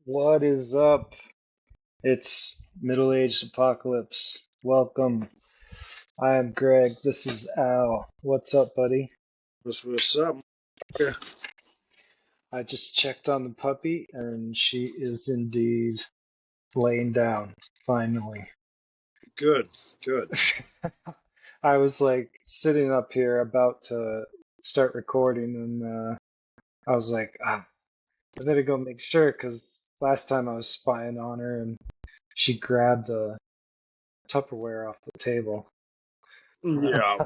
What is up? It's Middle Aged Apocalypse. Welcome. I am Greg. This is Al. What's up, buddy? What's up? Yeah, I just checked on the puppy and she is indeed laying down, finally. good, good. I was like sitting up here about to start recording and I was like, I better go make sure because last time I was spying on her and she grabbed a Tupperware off the table. Yeah.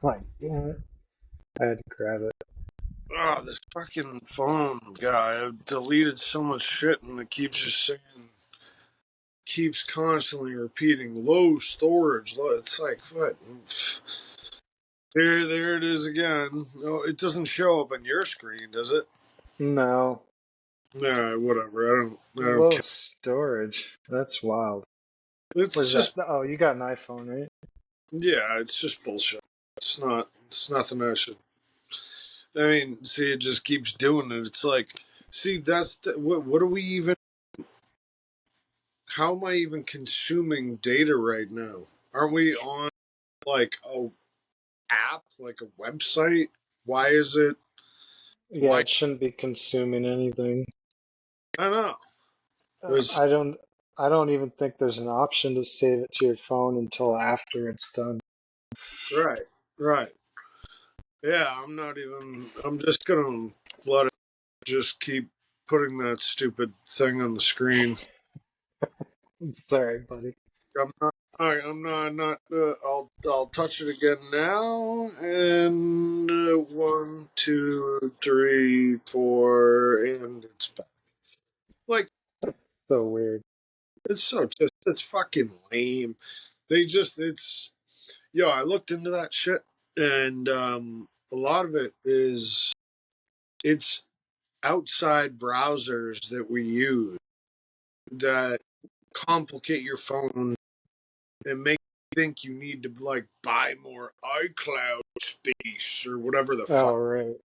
Like, yeah, I had to grab it. Oh, this fucking phone guy. I've deleted so much shit and it keeps just saying, keeps constantly repeating low storage. Low. It's like, what? There it is again. No, it doesn't show up on your screen, does it? No, Nah, whatever. I don't low care. storage. That's wild. What It's is that? just, Oh, you got an iPhone, right? yeah, it's just bullshit. It's nothing I should. I mean, see, it just keeps doing it. It's like, see, what are we even. How am I even consuming data right now? Aren't we on like a app, like a website? Why is it? Yeah, Why? it shouldn't be consuming anything. I don't know. It Uh, was I don't. I don't even think there's an option to save it to your phone until after it's done. right, right. Yeah, I'm not even. I'm just gonna let it just keep putting that stupid thing on the screen. I'm sorry, buddy. I'm not. I'm not. Not. I'll touch it again now. And one, two, three, four, and it's back. Like So weird. it's so just it's fucking lame. They just it's yo. I looked into that shit, and a lot of it is it's outside browsers that we use that complicate your phone and make you think you need to like buy more iCloud space or whatever the Oh, fuck. right.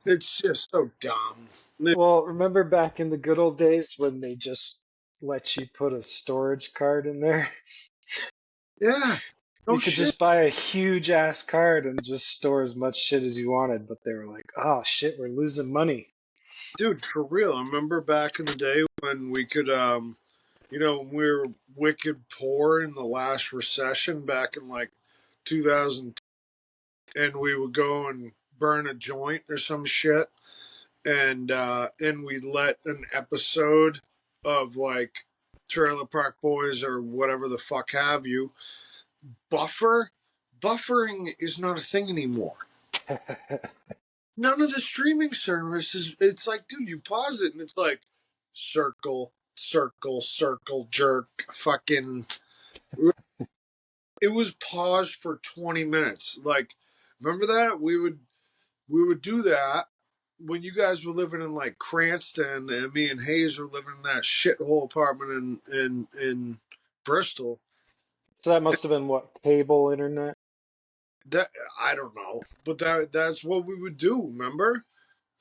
It's just so dumb. Well, remember back in the good old days when they just let you put a storage card in there? Yeah, no You could shit, just buy a huge ass card and just store as much shit as you wanted, but they were like, oh shit, we're losing money. dude. For real. I remember back in the day when we could when we were wicked poor in the last recession back in like 2000, and we would go and burn a joint or some shit, and we'd let an episode of like Trailer Park Boys or whatever the fuck have you buffer. Buffering is not a thing anymore. None of the streaming services. It's like, dude, you pause it and it's like circle, circle, circle, jerk, fucking it was paused for 20 minutes. Like, remember that? We would do that when you guys were living in like Cranston and me and Hayes were living in that shithole apartment in Bristol. So that must have been what, cable internet? That I don't know, but that's what we would do, remember?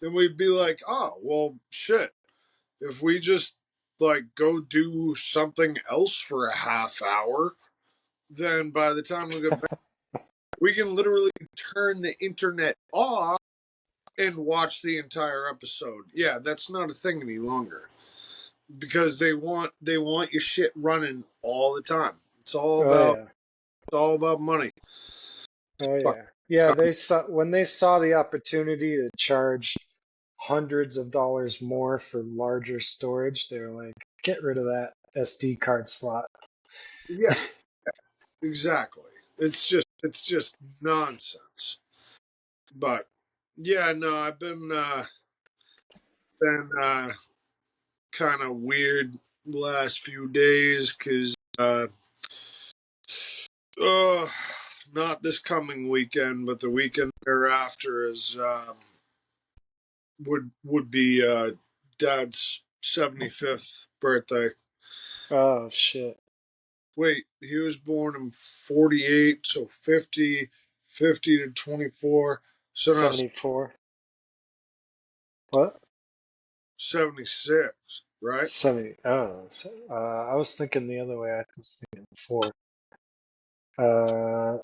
And we'd be like, "Oh, well, shit. If we just like go do something else for a half hour, then by the time we get back, we can literally turn the internet off and watch the entire episode." Yeah, that's not a thing any longer because they want your shit running all the time. Oh yeah. It's all about money. Oh Fuck. yeah. Yeah, they saw when they saw the opportunity to charge hundreds of dollars more for larger storage, they were like, get rid of that SD card slot. Yeah, exactly. It's just nonsense. But yeah, no, I've been kind of weird the last few days because uh not this coming weekend, but the weekend thereafter is would be Dad's 75th birthday. Oh shit. Wait, he was born in 48, so 50, 50 to 24, so now 74. What? 76. right? 70. Oh, so, I was thinking the other way. I was thinking before. Uh,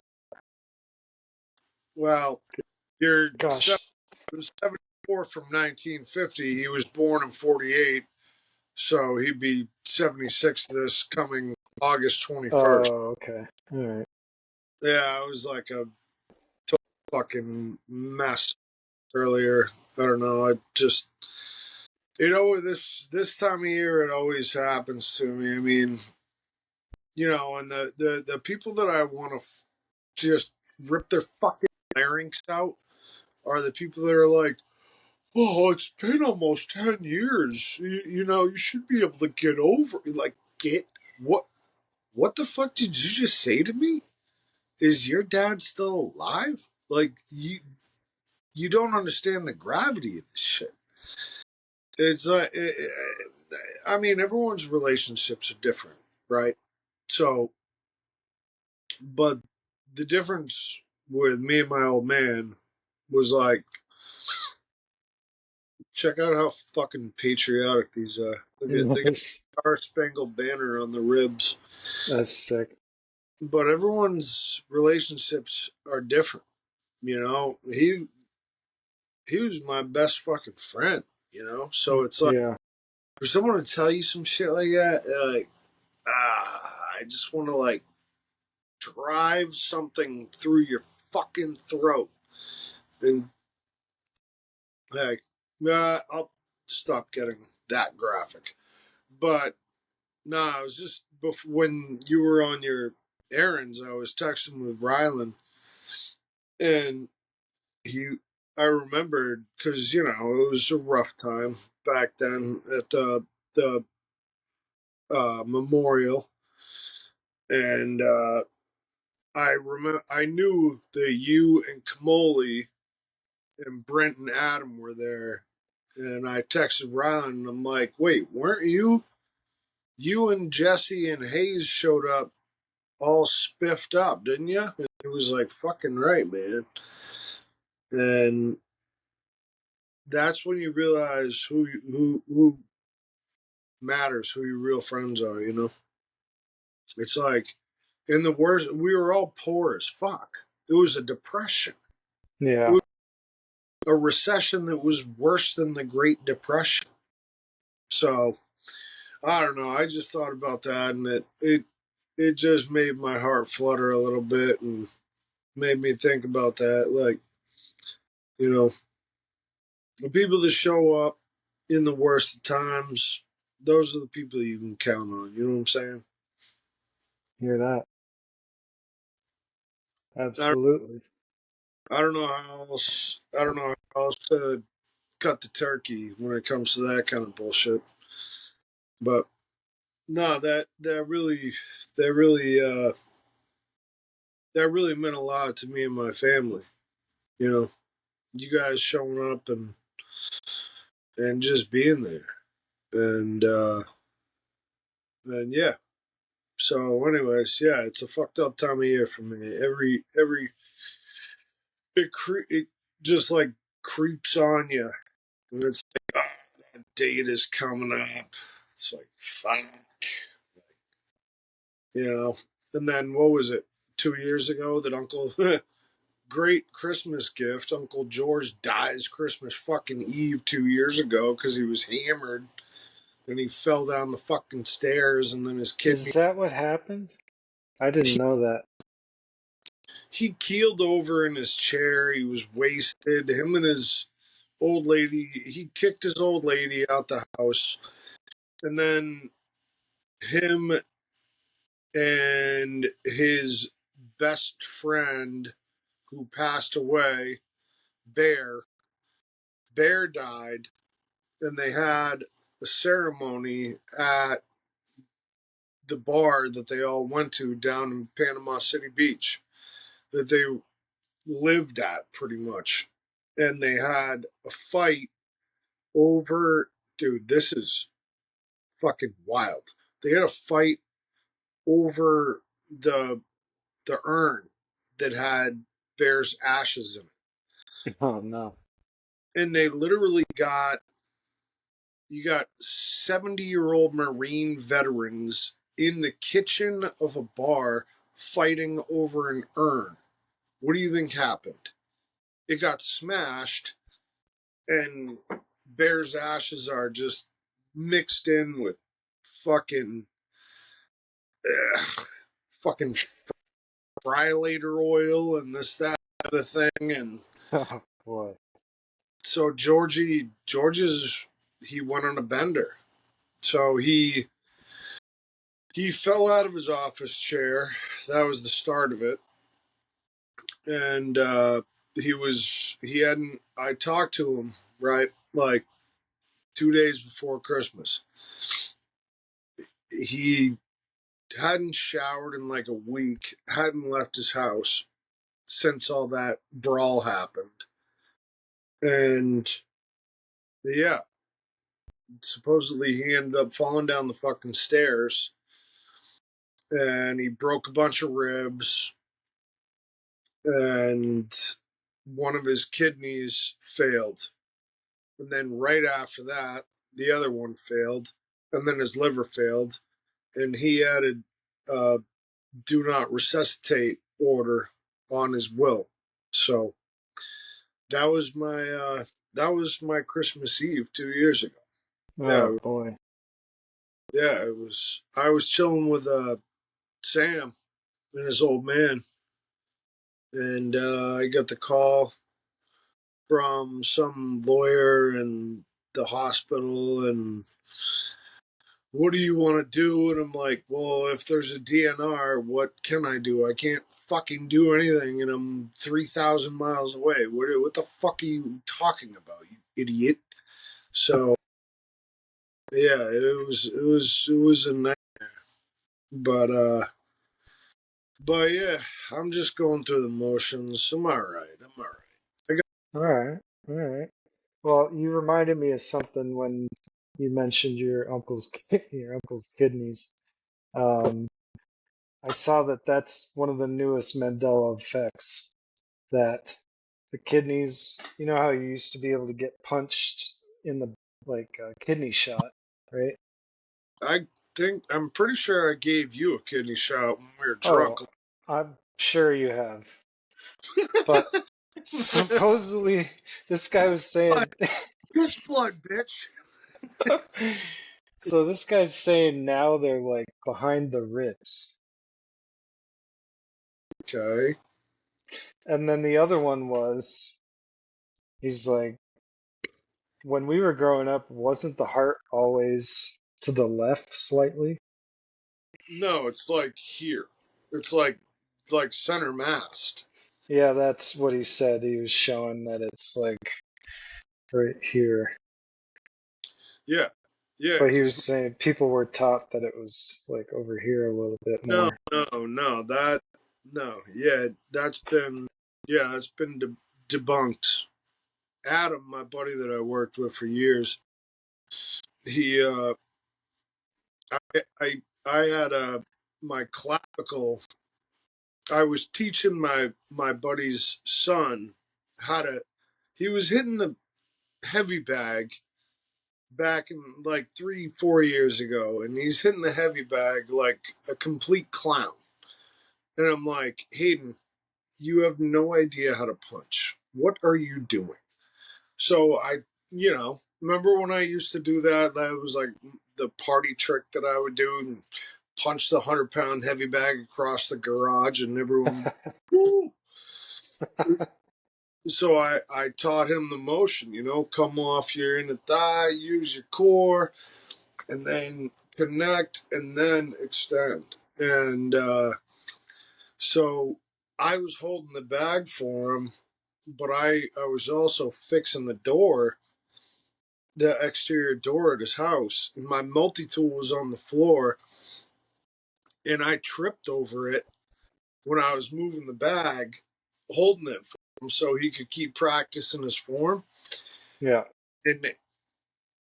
Well, you're gosh. 74 from 1950. He was born in 48, so he'd be 76 this coming August 21st. Oh, okay. All right. Yeah, it was like a fucking mess earlier. I don't know. I just, this time of year, it always happens to me. I mean, and the people that I want to just rip their fucking larynx out are the people that are like, "Oh, it's been almost 10 years. You should be able to get over." Like, get what? What the fuck did you just say to me? Is your dad still alive? Like, you don't understand the gravity of this shit. It's like, I mean, everyone's relationships are different, right? So, but the difference with me and my old man was like, check out how fucking patriotic these are. They got Nice. Star Spangled Banner on the ribs, That's sick. but everyone's relationships are different. He was my best fucking friend. So it's like Yeah. for someone to tell you some shit like that, like I just want to like drive something through your fucking throat. And like, I'll stop getting that graphic. But I was just before when you were on your errands, I was texting with Rylan, and he, I remembered because it was a rough time back then at the memorial, and I knew that you and Kamoli and Brent and Adam were there, and I texted Rylan, and I'm like, wait, weren't you? You and Jesse and Hayes showed up all spiffed up, didn't you? And he was like, fucking right, man. And that's when you realize who matters, who your real friends are. It's like in the worst, we were all poor as fuck. It was a depression. It Yeah. was a recession that was worse than the Great Depression. So I don't know. I just thought about that, and it just made my heart flutter a little bit, and made me think about that. Like, you know, the people that show up in the worst of times, those are the people you can count on. You know what I'm saying? Hear that? I, Absolutely. I don't know how else. I don't know how else to cut the turkey when it comes to that kind of bullshit. But no, that really that really meant a lot to me and my family. You know, you guys showing up and just being there, and and yeah. So, anyways, yeah, it's a fucked up time of year for me. Every it just like creeps on you, and it's like, that date is coming up. It's like fuck, you know. And then what was it? 2 years ago, that Uncle great Christmas gift. Uncle George dies Christmas fucking Eve 2 years ago because he was hammered and he fell down the fucking stairs, and then his Is kidney. that what happened? I didn't know that. He keeled over in his chair. He was wasted. Him and his old lady. He kicked his old lady out the house, and then him and his best friend who passed away, Bear. Bear died, and they had a ceremony at the bar that they all went to down in Panama City Beach that they lived at pretty much. And they had a fight over, dude, this is fucking wild. They had a fight over the urn that had Bear's ashes in it. Oh no. And they literally got You got 70-year-old Marine veterans in the kitchen of a bar fighting over an urn. What do you think happened? It got smashed, and Bear's ashes are just mixed in with fucking fucking frylator oil and this that other thing. And Oh boy. so George's he went on a bender. So he fell out of his office chair. That was the start of it. And he hadn't I talked to him, right, like 2 days before Christmas. He hadn't showered in like a week, hadn't left his house since all that brawl happened. And yeah, supposedly he ended up falling down the fucking stairs and he broke a bunch of ribs and one of his kidneys failed. And then right after that, the other one failed. And then his liver failed. And he added do not resuscitate order on his will. So that was my Christmas Eve 2 years ago. Oh Yeah, boy. yeah, it was. I was chilling with Sam and his old man, and I got the call from some lawyer in the hospital, and what do you want to do? And I'm like, well, if there's a DNR, what can I do? I can't fucking do anything, and I'm 3,000 miles away. What the fuck are you talking about, you idiot? So yeah, it was a night, but yeah, I'm just going through the motions. I'm all right. I'm all right. I got, All right. All right. Well, you reminded me of something when you mentioned your uncle's kidneys. Um, I saw that that's one of the newest Mandela effects. That the kidneys, you know how you used to be able to get punched in the kidney shot, right? I think I'm pretty sure I gave you a kidney shot when we were drunk. Oh, I'm sure you have. But supposedly this guy was Blood, saying bitch, blood, bitch. so this guy's saying now they're like behind the ribs. Okay. And then the other one was he's like when we were growing up, wasn't the heart always to the left slightly? No, it's like here. It's like center mast. Yeah, that's what he said. He was showing that it's like right here. Yeah, yeah. But he Because was saying people were taught that it was like over here a little bit no, more. no, that no. Yeah, that's been debunked. Adam, my buddy that I worked with for years, he I had my clavicle. I was teaching my buddy's son how to. He was hitting the heavy bag back in like 3 4 years ago, and he's hitting the heavy bag like a complete clown. And I'm like, Hayden, you have no idea how to punch. What are you doing? So remember when I used to do that? That was like the party trick that I would do and punch the 100-pound heavy bag across the garage, and everyone. Woo! So I taught him the motion, come off your inner thigh, use your core, and then connect, and then extend. And so I was holding the bag for him, but I was also fixing the exterior door at his house, and my multi tool was on the floor, and I tripped over it when I was moving the bag, holding it for him so he could keep practicing his form. Yeah.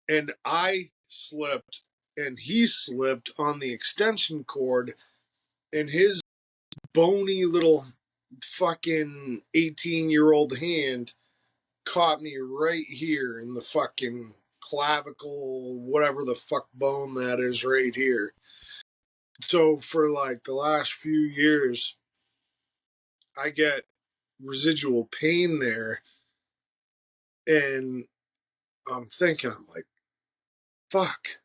And I slipped, and he slipped on the extension cord, and his bony little fucking 18-year-old hand caught me right here in the fucking clavicle, whatever the fuck bone that is right here. So for like the last few years, I get residual pain there, and I'm thinking, I'm like, fuck,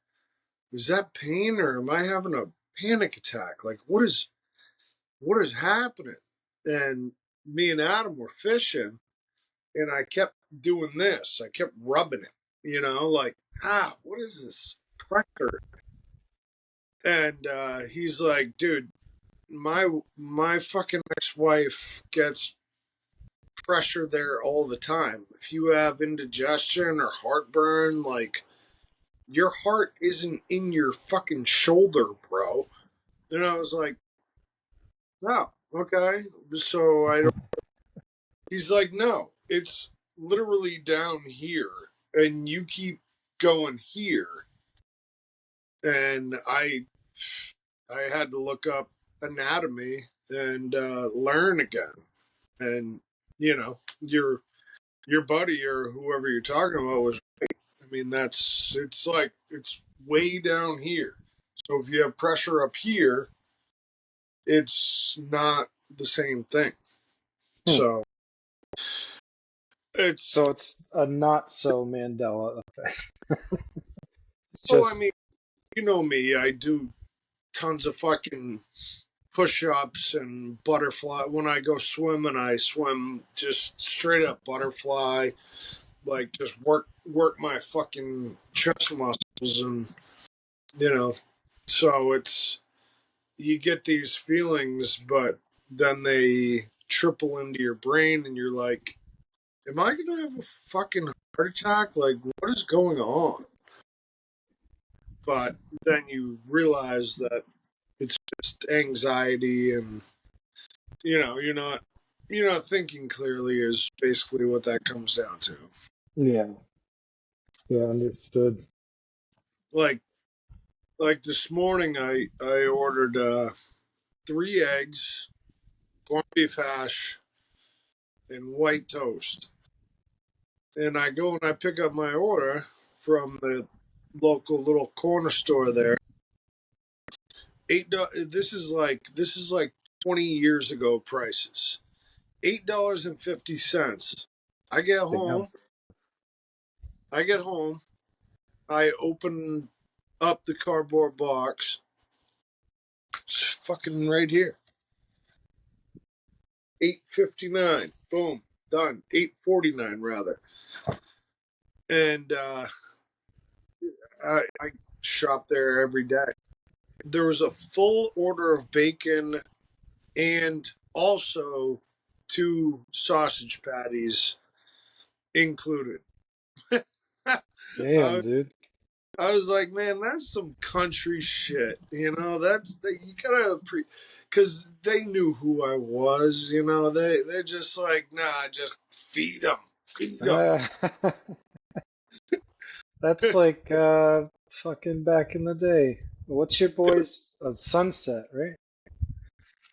is that pain or am I having a panic attack? Like, what is happening? And me and Adam were fishing, and I kept doing this. I kept rubbing it, like, what is this pressure? And he's like, dude, my fucking ex-wife gets pressure there all the time. If you have indigestion or heartburn, like, your heart isn't in your fucking shoulder, bro. And I was like, oh, okay. So I don't. He's like, no, it's literally down here, and you keep going here. And I had to look up anatomy and learn again. And your buddy or whoever you're talking about was. I mean, it's way down here. So if you have pressure up here, it's not the same thing. So it's a not so Mandela effect. It's well, I just mean, you know me, I do tons of fucking push-ups and butterfly. When I go swimming, I swim just straight up butterfly, like just work my fucking chest muscles, and so it's you get these feelings, but then they triple into your brain, and you're like, am I gonna have a fucking heart attack? Like, what is going on? But then you realize that it's just anxiety, and you're not thinking clearly is basically what that comes down to. yeah, understood. Like this morning, I ordered 3 eggs, corned beef hash, and white toast. And I go and I pick up my order from the local little corner store there. This is like 20 years ago prices. $8.50. I get home. I open up the cardboard box. It's fucking right here. $8.59. Boom. Done. $8.49 rather. And I shop there every day. There was a full order of bacon and also 2 sausage patties included. Damn, dude. I was like, man, that's some country shit. You gotta because they knew who I was. They're just like, nah, just feed them. That's like fucking back in the day. What's your boy's Sunset, right?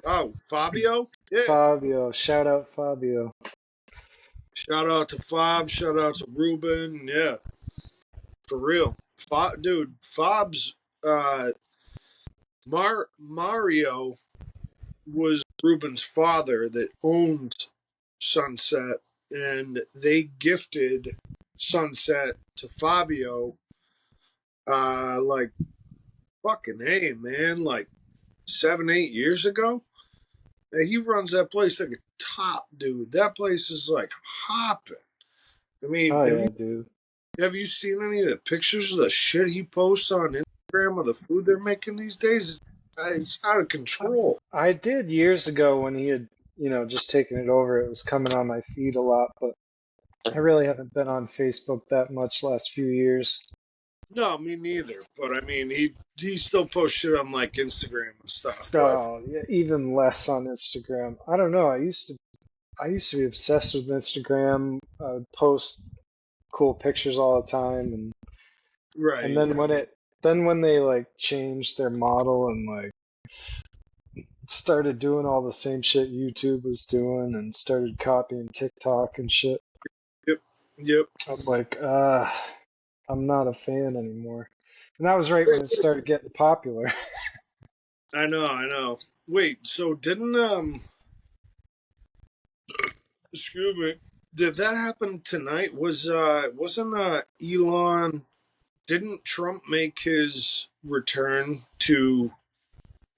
Oh, Fabio, yeah. Fabio, shout out Fabio. Shout out to Fob. Shout out to Ruben. Yeah, for real, dude. Fob's Mario was Ruben's father that owned Sunset, and they gifted Sunset to Fabio. Like fucking hey, man, like 7-8 years ago. And he runs that place like a top dude. That place is like hopping. I mean, Oh yeah, dude. have you seen any of the pictures of the shit he posts on Instagram of the food they're making these days? It's out of control. I did years ago when he had, just taken it over. It was coming on my feed a lot, but I really haven't been on Facebook that much last few years. No, me neither. But I mean, he still posts shit on like Instagram and stuff. Oh, yeah, even less on Instagram. I don't know. I used to be obsessed with Instagram. I would post cool pictures all the time, and right. And then when they like changed their model and like started doing all the same shit YouTube was doing and started copying TikTok and shit. Yep. I'm like, I'm not a fan anymore. And that was right when it started getting popular. I know, I know. Wait, so didn't excuse me, did that happen tonight? Wasn't Elon, didn't Trump make his return to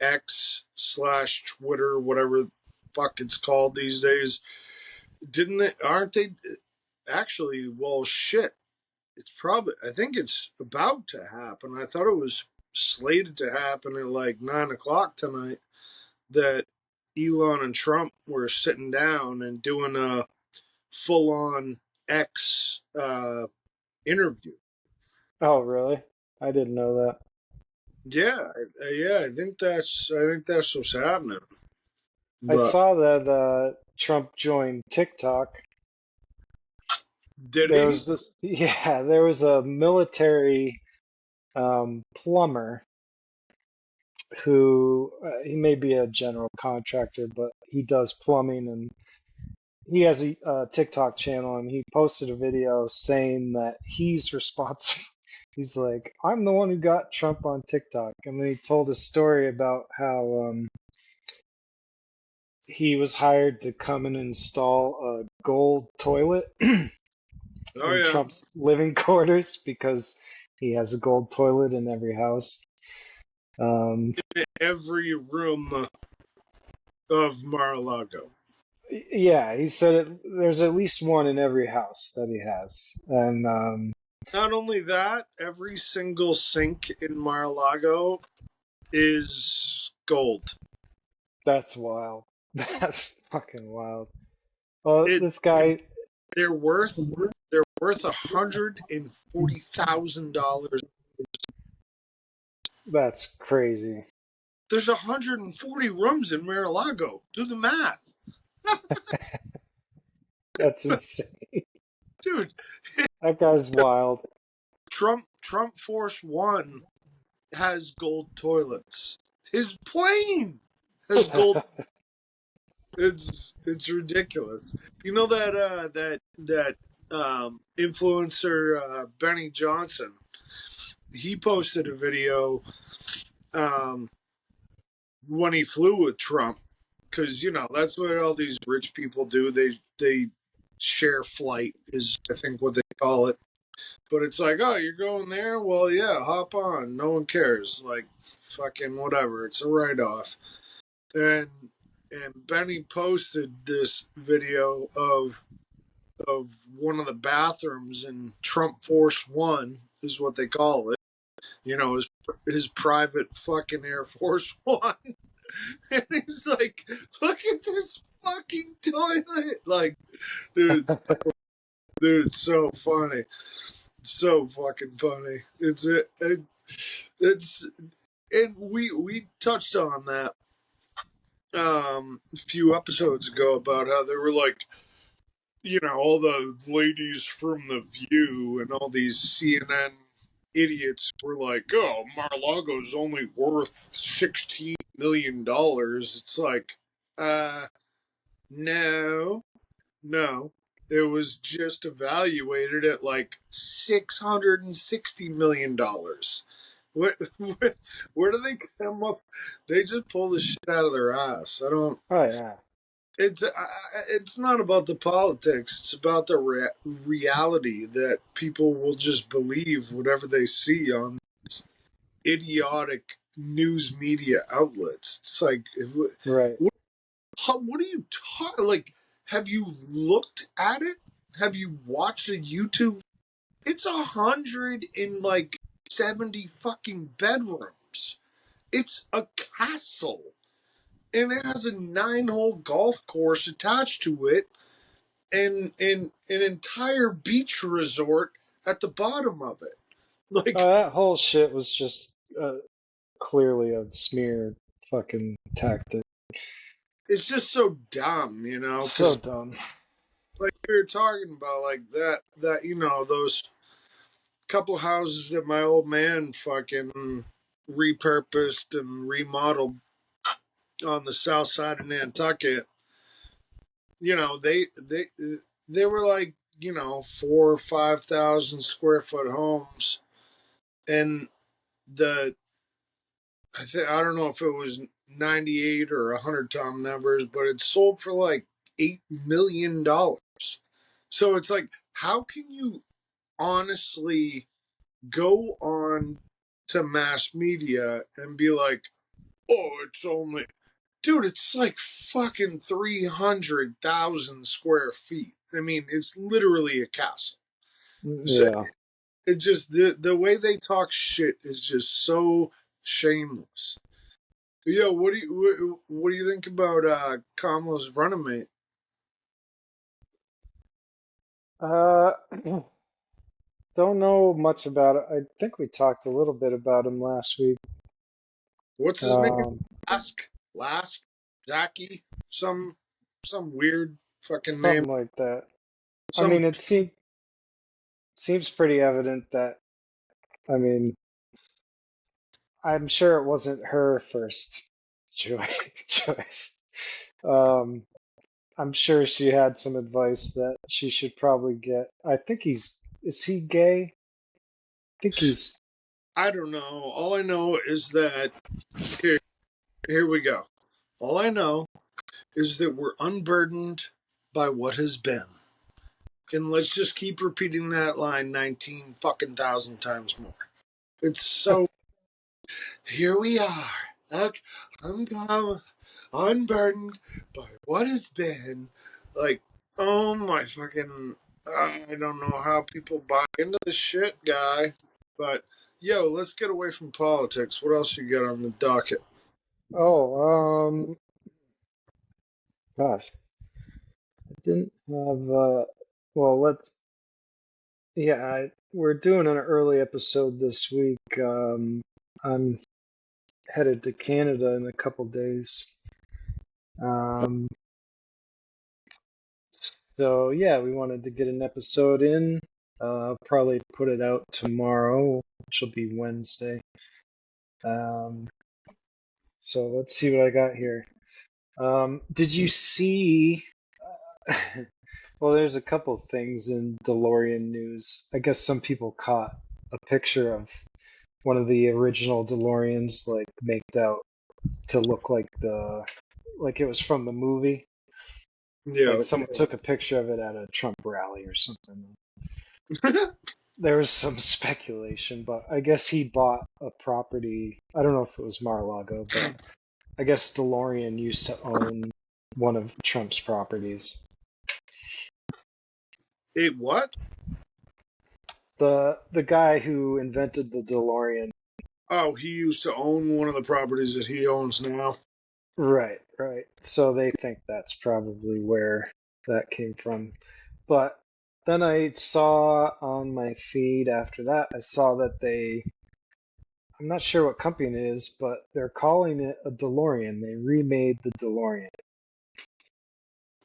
X slash Twitter, whatever the fuck it's called these days? Didn't they? Aren't they actually? Well, shit. It's probably. I think it's about to happen. I thought it was slated to happen at like 9 o'clock tonight. That Elon and Trump were sitting down and doing a full on X interview. Oh, really? I didn't know that. Yeah, yeah. I think that's what's happening. I But saw that Trump joined TikTok. did There he? was this, yeah, there was a military plumber who he may be a general contractor, but he does plumbing, and he has a TikTok channel, and he posted a video saying that he's responsible. He's like, I'm the one who got Trump on TikTok, and then he told a story about how he was hired to come and install a gold toilet Oh in yeah, Trump's living quarters because he has a gold toilet in every house. Um, every room of Mar-a-Lago. yeah, he said there's at least one in every house that he has, and Not only that, every single sink in Mar-a-Lago is gold. that's wild. That's fucking wild. Well, It this guy, they're worth they're worth $140,000. that's crazy. There's 140 rooms in Mar-a-Lago. Do the math, That's insane. dude. That guy's wild. Trump Force One has gold toilets. His plane has gold. It's ridiculous. You know that influencer Benny Johnson. He posted a video um, when he flew with Trump, because that's what all these rich people do. They share flight is I think what they call it. But it's like, oh, you're going there? Well, yeah, hop on. No one cares. Like, fucking whatever. It's a write off. And Benny posted this video of one of the bathrooms in Trump Force One is what they call it. His private fucking Air Force One. And he's like, look at this fucking toilet. Like, dude, it's so funny. So fucking funny. It's and we touched on that a few episodes ago about how they were like, all the ladies from The View and all these CNN idiots were like, oh, Mar-a-Lago's only worth $16 million. It's like, no, no. It was just evaluated at like $660 million. Where do they come up? They just pull the shit out of their ass. I don't. Oh yeah, It's not about the politics. It's about the reality that people will just believe whatever they see on these idiotic news media outlets. It's like, right. what are you talking? Like, have you looked at it? Have you watched a YouTube? It's 170 fucking bedrooms. It's a castle, and it has a 9-hole golf course attached to it, and an entire beach resort at the bottom of it. Oh, Like, that whole shit was just clearly a smear fucking tactic. it's just so dumb, So because dumb. like we were talking about, like that those couple houses that my old man fucking repurposed and remodeled on the south side of Nantucket. They were like 4 or 5,000 square foot homes, and the I don't know if it was 98 or 100 Tom Nevers, but it sold for like $8 million. So it's like, how can you honestly go on to mass media and be like, oh, it's only, dude, it's like fucking 300,000 square feet. I mean, it's literally a castle. So Yeah. it just, the way they talk shit is just so shameless. Yo, what do you think about Kamala's running mate? Uh, don't know much about it. I think we talked a little bit about him last week. What's his name? Um, Last Zaki, some weird fucking name. Something like that. I Some mean, seems pretty evident that, I mean, I'm sure it wasn't her first choice. Um, I'm sure she had some advice that she should probably get. I think is he gay? I think he's, I don't know. All I know is that here we go. All I know is that we're unburdened by what has been. And let's just keep repeating that line 19 fucking thousand times more. It's so here we are. Look, I'm unburdened by what has been. Like, oh my fucking. I don't know how people buy into this shit, guy. But, yo, let's get away from politics. What else you got on the docket? oh, gosh, I didn't have, well, we're doing an early episode this week. I'm headed to Canada in a couple days. Um, so yeah, we wanted to get an episode in. Probably put it out tomorrow, which will be Wednesday. Um, so let's see what I got here. Did you see? Well, there's a couple things in DeLorean news. I guess some people caught a picture of one of the original DeLoreans, like maked out to look like it was from the movie. Yeah. Like someone took a picture of it at a Trump rally or something. There was some speculation, but I guess he bought a property. I don't know if it was Mar-a-Lago, but I guess DeLorean used to own one of Trump's properties. Hey, what? The guy who invented the DeLorean. Oh, he used to own one of the properties that he owns now. Right, right. So they think that's probably where that came from. But then I saw on my feed after that, I saw that I'm not sure what company it is, but they're calling it a DeLorean. They remade the DeLorean.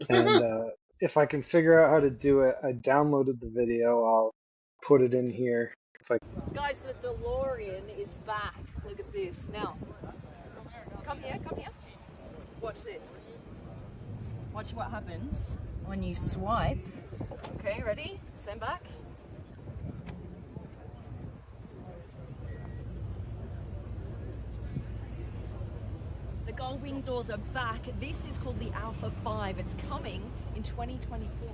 And if I can figure out how to do it, I downloaded the video. I'll put it in here. Guys, the DeLorean is back. Look at this. Now, come here, come here. Watch this. Watch what happens when you swipe. Okay, ready? Stand back. The gull-wing doors are back. This is called the Alpha 5. It's coming in 2024.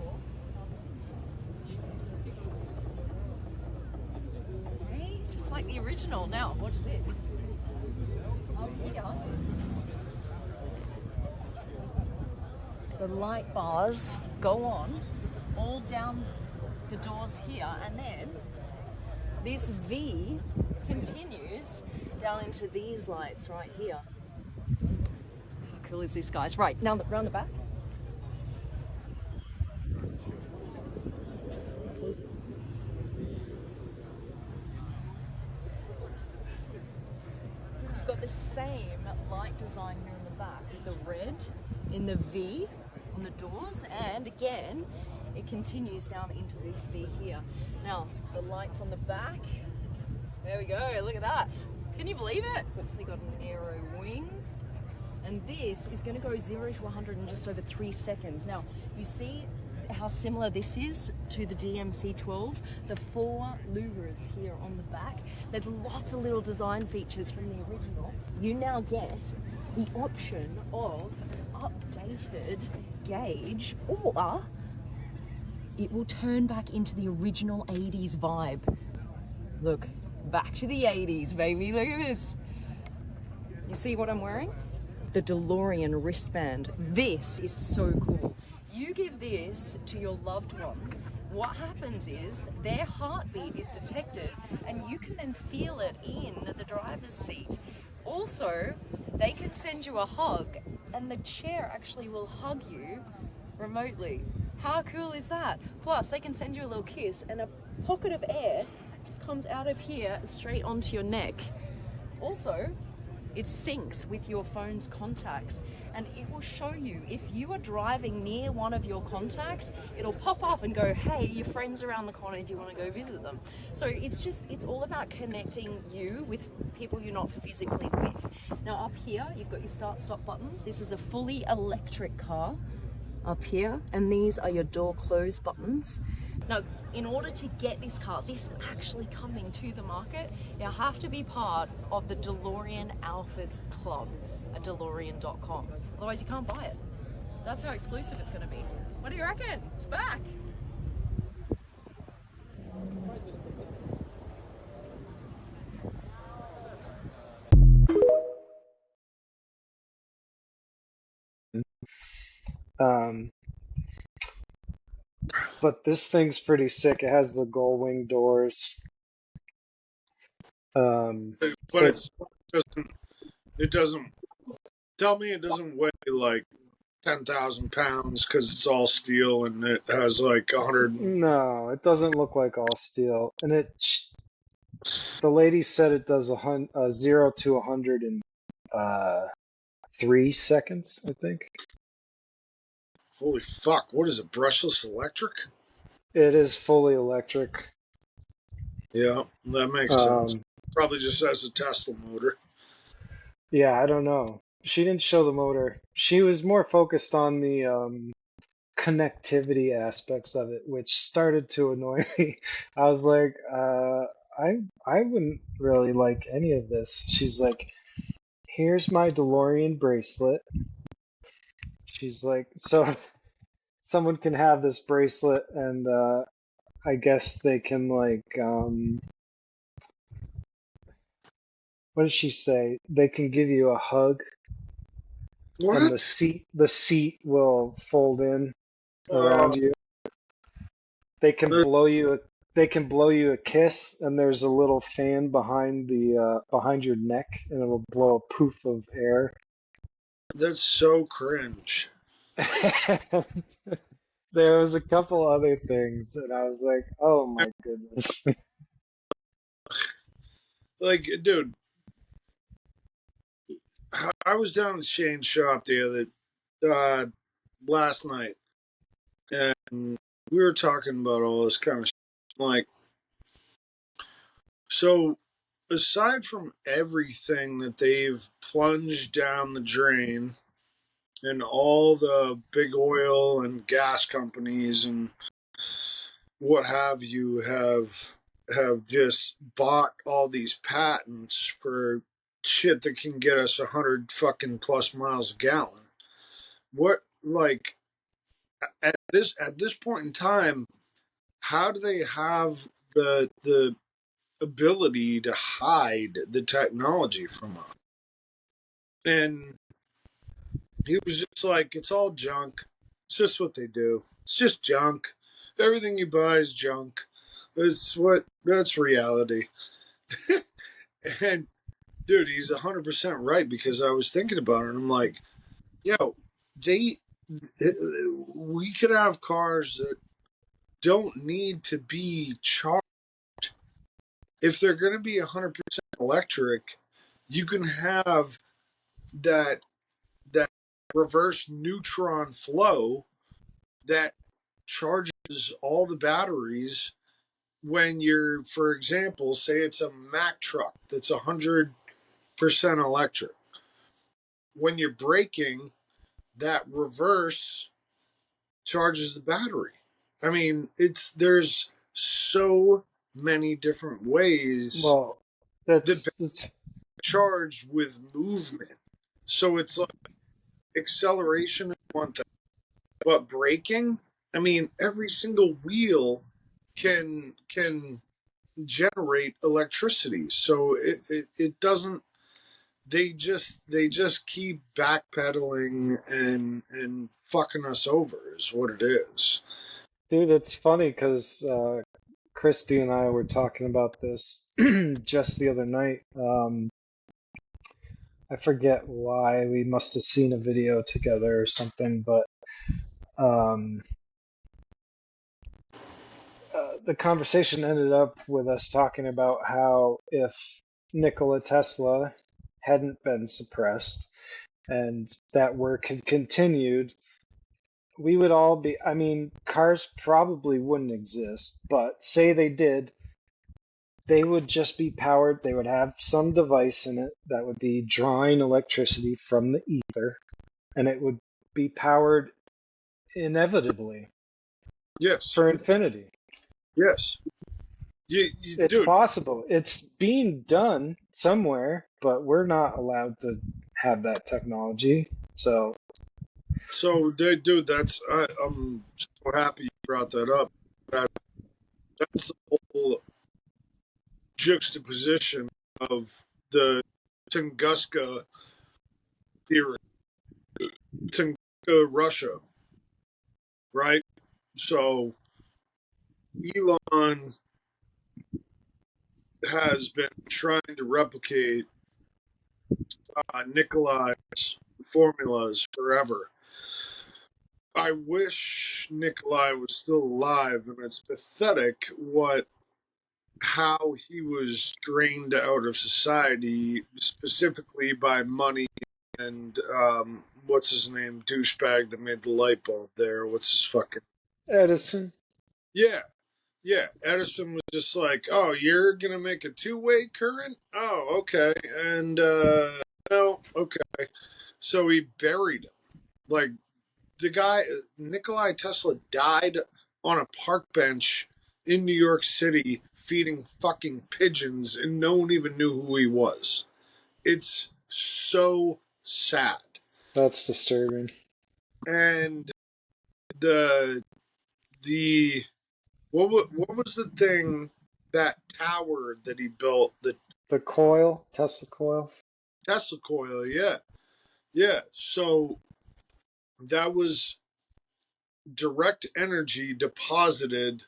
Okay, just like the original. Now, watch this. Up here, the light bars go on all down the doors here, and then this V continues down into these lights right here. How cool is this, guys? Right, now round the back. You've got the same light design here in the back with the red in the V on the doors, and again it continues down into this V here. Now the lights on the back, there we go, look at that. Can you believe it? They got an aero wing, and this is going to go 0 to 100 in just over 3 seconds. Now you see how similar this is to the DMC-12? The 4 louvers here on the back. There's lots of little design features from the original. You now get the option of an updated gauge, or it will turn back into the original 80s vibe. Look, back to the 80s, baby. Look at this. You see what I'm wearing? The DeLorean wristband. This is so cool. You give this to your loved one, what happens is their heartbeat is detected and you can then feel it in the driver's seat. Also, they can send you a hug and the chair actually will hug you remotely. How cool is that? Plus, they can send you a little kiss and a pocket of air comes out of here straight onto your neck. Also, it syncs with your phone's contacts and it will show you if you are driving near one of your contacts, it'll pop up and go, hey, your friend's around the corner, do you want to go visit them? So it's all about connecting you with people you're not physically with. Now up here, you've got your start stop button. This is a fully electric car up here, and these are your door close buttons. Now, in order to get this car, this is actually coming to the market, you have to be part of the DeLorean Alphas Club at DeLorean.com. Otherwise, you can't buy it. That's how exclusive it's going to be. What do you reckon? It's back. But this thing's pretty sick. It has the gull wing doors. But So it doesn't. Tell me it doesn't weigh like 10,000 pounds because it's all steel and it has like 100. no, it doesn't look like all steel. And the lady said it does 0 to 100 in 3 seconds, I think. Holy fuck! What is it? Brushless electric? It is fully electric. Yeah, that makes sense. Probably just has a Tesla motor. Yeah, I don't know. She didn't show the motor. She was more focused on the connectivity aspects of it, which started to annoy me. I was like, I wouldn't really like any of this. She's like, here's my DeLorean bracelet. She's like, so someone can have this bracelet and I guess they can like what did she say? They can give you a hug What? and the seat will fold in around you. They can blow you a kiss and there's a little fan behind behind your neck and it will blow a poof of air. That's so cringe. There was a couple other things and I was like, oh my goodness. Like, dude, I was down at Shane's shop last night, and we were talking about all this kind of shit. Like, so aside from everything that they've plunged down the drain, and all the big oil and gas companies and what have you have just bought all these patents for shit that can get us 100 fucking plus miles a gallon. What, like, at this point in time, how do they have the ability to hide the technology from us? And he was just like, it's all junk. It's just what they do. It's just junk. Everything you buy is junk. That's reality. And dude, he's 100% right, because I was thinking about it and I'm like, yo, we could have cars that don't need to be charged. If they're going to be 100% electric, you can have that reverse neutron flow that charges all the batteries when you're, for example, say it's a Mack truck that's 100% electric. When you're braking, that reverse charges the battery. I mean, there's so many different ways Well, that that's charged with movement. So it's like acceleration is one thing, but braking, I mean, every single wheel can generate electricity. So it doesn't they just keep backpedaling and fucking us over is what it is. dude. It's funny because Christy and I were talking about this just the other night. I forget why. We must have seen a video together or something, but um, the conversation ended up with us talking about how if Nikola Tesla hadn't been suppressed and that work had continued, we would all be, I mean, cars probably wouldn't exist, but say they did, they would just be powered. They would have some device in it that would be drawing electricity from the ether, and it would be powered inevitably Yes, for infinity. yes. It's Dude. possible. It's being done somewhere, but we're not allowed to have that technology. So, Dude, I'm so happy you brought that up. That's the whole juxtaposition of the Tunguska theory, Tunguska, Russia, right? So Elon has been trying to replicate Nikolai's formulas forever. I wish Nikolai was still alive, and it's pathetic how he was drained out of society, specifically by money and what's his name, douchebag that made the light bulb there. What's his fucking Edison, yeah. Yeah, Edison was just like, "Oh, you're gonna make a two-way current? Oh, okay." And no, okay. So he buried him. Like the guy, Nikolai Tesla, died on a park bench in New York City feeding fucking pigeons, and no one even knew who he was. It's so sad. that's disturbing. And the the what was the thing, that tower that he built, the The coil, Tesla coil. Tesla coil? Yeah. So that was direct energy deposited,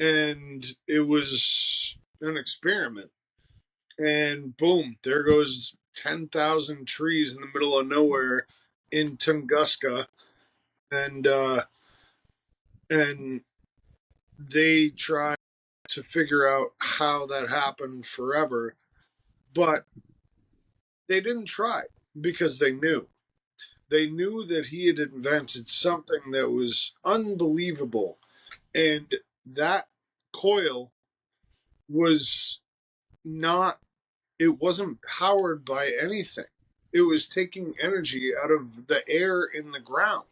and it was an experiment. And boom, there goes 10,000 trees in the middle of nowhere in Tunguska, and and they try to figure out how that happened forever, but they didn't try because they knew. They knew that he had invented something that was unbelievable, and that coil was not, it wasn't powered by anything. It was taking energy out of the air in the ground.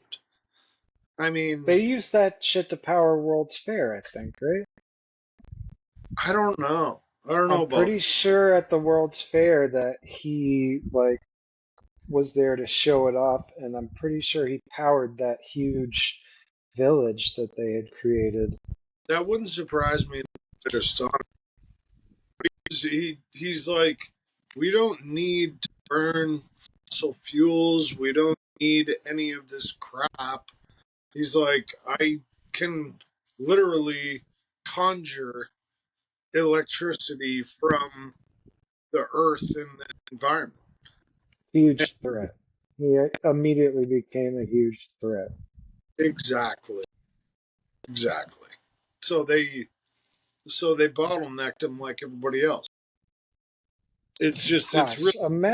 I mean, They use that shit to power World's Fair, I think, right? I don't know. I don't know I'm about. pretty sure at the World's Fair that he like was there to show it off, and I'm pretty sure he powered that huge village that they had created. That wouldn't surprise me. He's like, we don't need to burn fossil fuels. We don't need any of this crap. He's like, I can literally conjure electricity from the earth and the environment. Huge threat. He immediately became a huge threat. Exactly. So they bottlenecked him like everybody else. It's just it's Gosh, really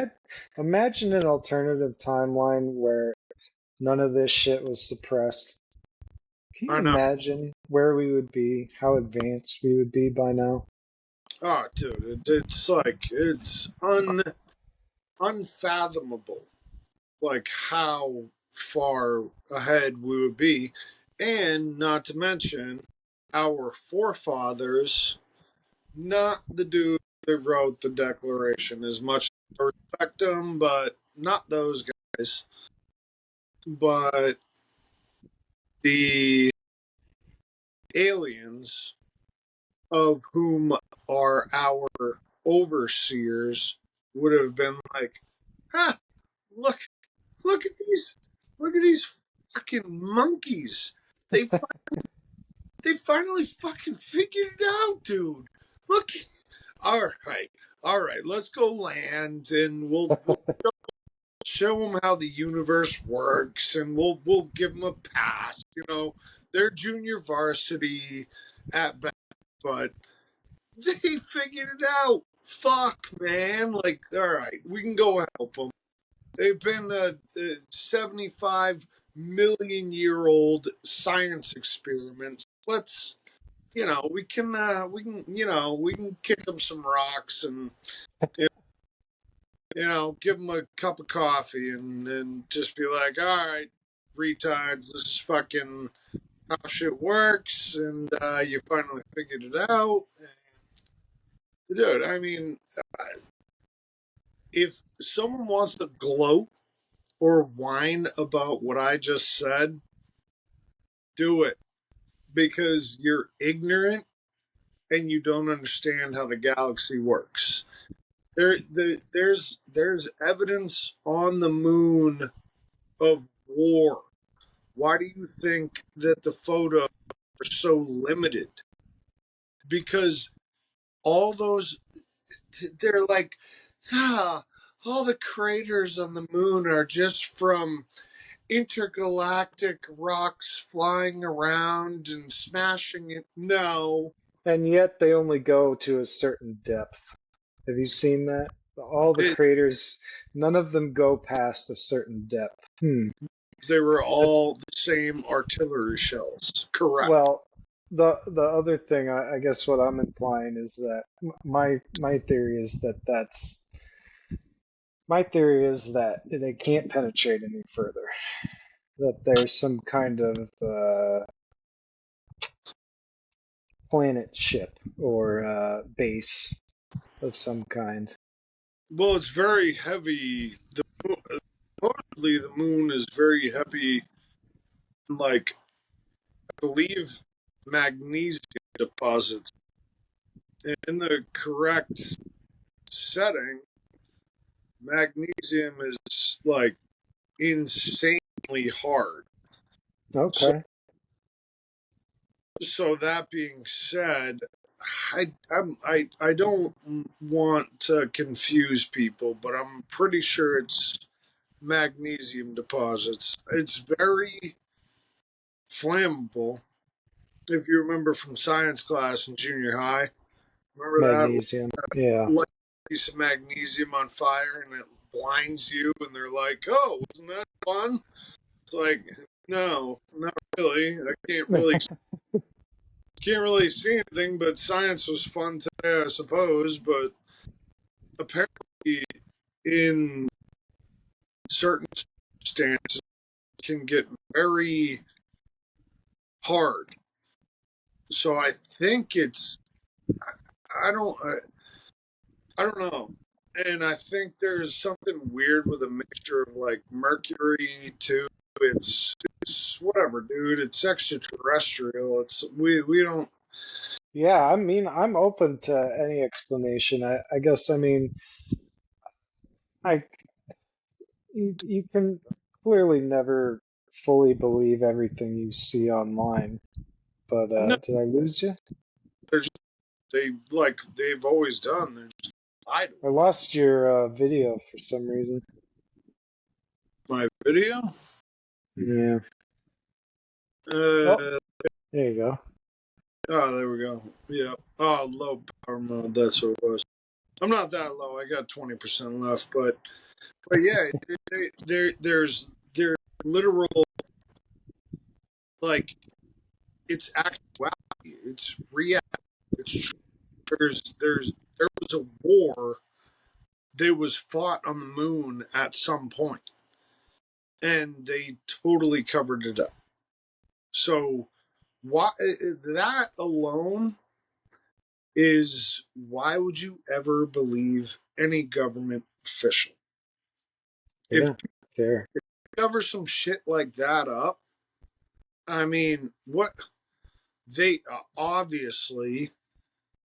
imagine an alternative timeline where none of this shit was suppressed. Can you I know. imagine where we would be, how advanced we would be by now? Oh, dude, it's like it's unfathomable, like how far ahead we would be. And not to mention, our forefathers, not the dude that wrote the Declaration, as much as I respect them, but not those guys, but the aliens of whom are our overseers would have been like, huh, look, look at these fucking monkeys. They they finally fucking figured it out, dude. Look, all right, let's go land, and we'll show them how the universe works, and we'll give them a pass. You know, they're junior varsity at best, but they figured it out. Fuck, man. Like, all right, we can go help them. They've been a 75 million year old science experiment. Let's, we can kick them some rocks and, give them a cup of coffee and just be like, all right, retards, this is fucking how shit works. And you finally figured it out. Dude, I mean, if someone wants to gloat or whine about what I just said, do it because you're ignorant and you don't understand how the galaxy works. There's evidence on the moon of war. Why do you think that the photos are so limited? Because all those, they're like, all the craters on the moon are just from intergalactic rocks flying around and smashing it. No. And yet they only go to a certain depth. Have you seen that? All the craters, none of them go past a certain depth. They were all the same artillery shells. Correct. Well, the other thing, I guess what I'm implying is that my theory is that they can't penetrate any further. That there's some kind of planet ship or base of some kind. Well, it's very heavy. Supposedly, the moon is very heavy, like, I believe, magnesium deposits. And in the correct setting, magnesium is, like, insanely hard. Okay. So that being said, I don't want to confuse people, but I'm pretty sure it's magnesium deposits. It's very flammable. If you remember from science class in junior high, remember Magnesium. Yeah. Light a piece of magnesium on fire and it blinds you, and they're like, "Oh, wasn't that fun?" It's like, no, not really. I can't really see anything, but science was fun today, I suppose. But apparently, in certain circumstances, it can get very hard. So I think it's, I don't know. And I think there's something weird with a mixture of like mercury too. It's whatever, dude. It's extraterrestrial. We don't. Yeah, I mean, I'm open to any explanation. I guess, I mean, I you can clearly never fully believe everything you see online. But No, did I lose you? they've always done. They're just idle. I lost your video for some reason. My video. Yeah. Uh, There you go. Oh, there we go. Yeah. Oh, low power mode. That's what it was. I'm not that low. I got 20% left, but yeah, there's literal, like, it's actuality. It's reality. It's there was a war that was fought on the moon at some point, and they totally covered it up. So why that alone is why would you ever believe any government official? If Yeah, fair. you cover some shit like that up, I mean, what they obviously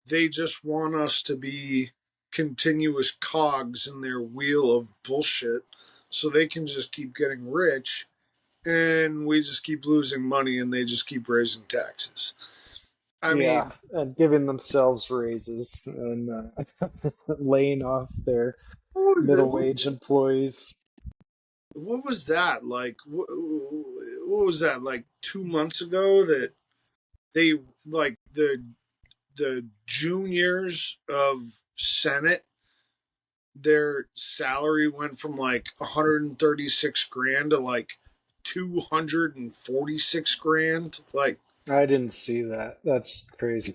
they just want us to be continuous cogs in their wheel of bullshit so they can just keep getting rich and we just keep losing money and they just keep raising taxes. I Yeah, mean, and giving themselves raises and laying off their what was middle it? wage employees. What was that like? What was that like 2 months ago? That they like the juniors of Senate, their salary went from like 136 grand to like 246 grand. Like I didn't see that. That's crazy.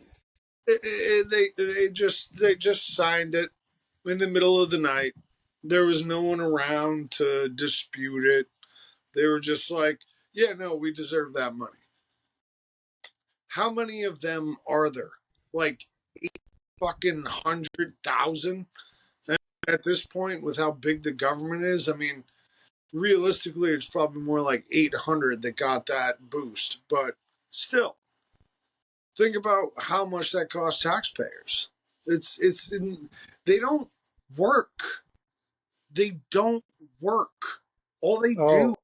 they just signed it in the middle of the night. There was no one around to dispute it. They were just like, yeah, no, we deserve that money. How many of them are there? Like fucking 100,000 at this point with how big the government is. I mean, realistically, it's probably more like 800 that got that boost. But still, think about how much that costs taxpayers. They don't work. They don't work. All they do.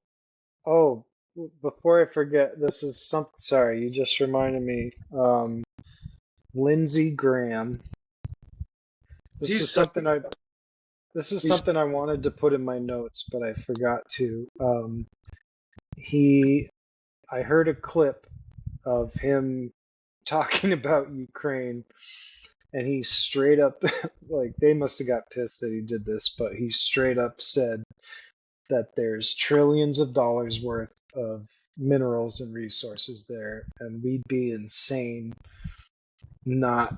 Oh, oh, before I forget, this is some, sorry, you just reminded me. Lindsey Graham. This He's was such. something I this is He's something I wanted to put in my notes, but I forgot to. He I heard a clip of him talking about Ukraine, and he straight up like they must have got pissed that he did this, but he straight up said that there's trillions of dollars worth of minerals and resources there, and we'd be insane not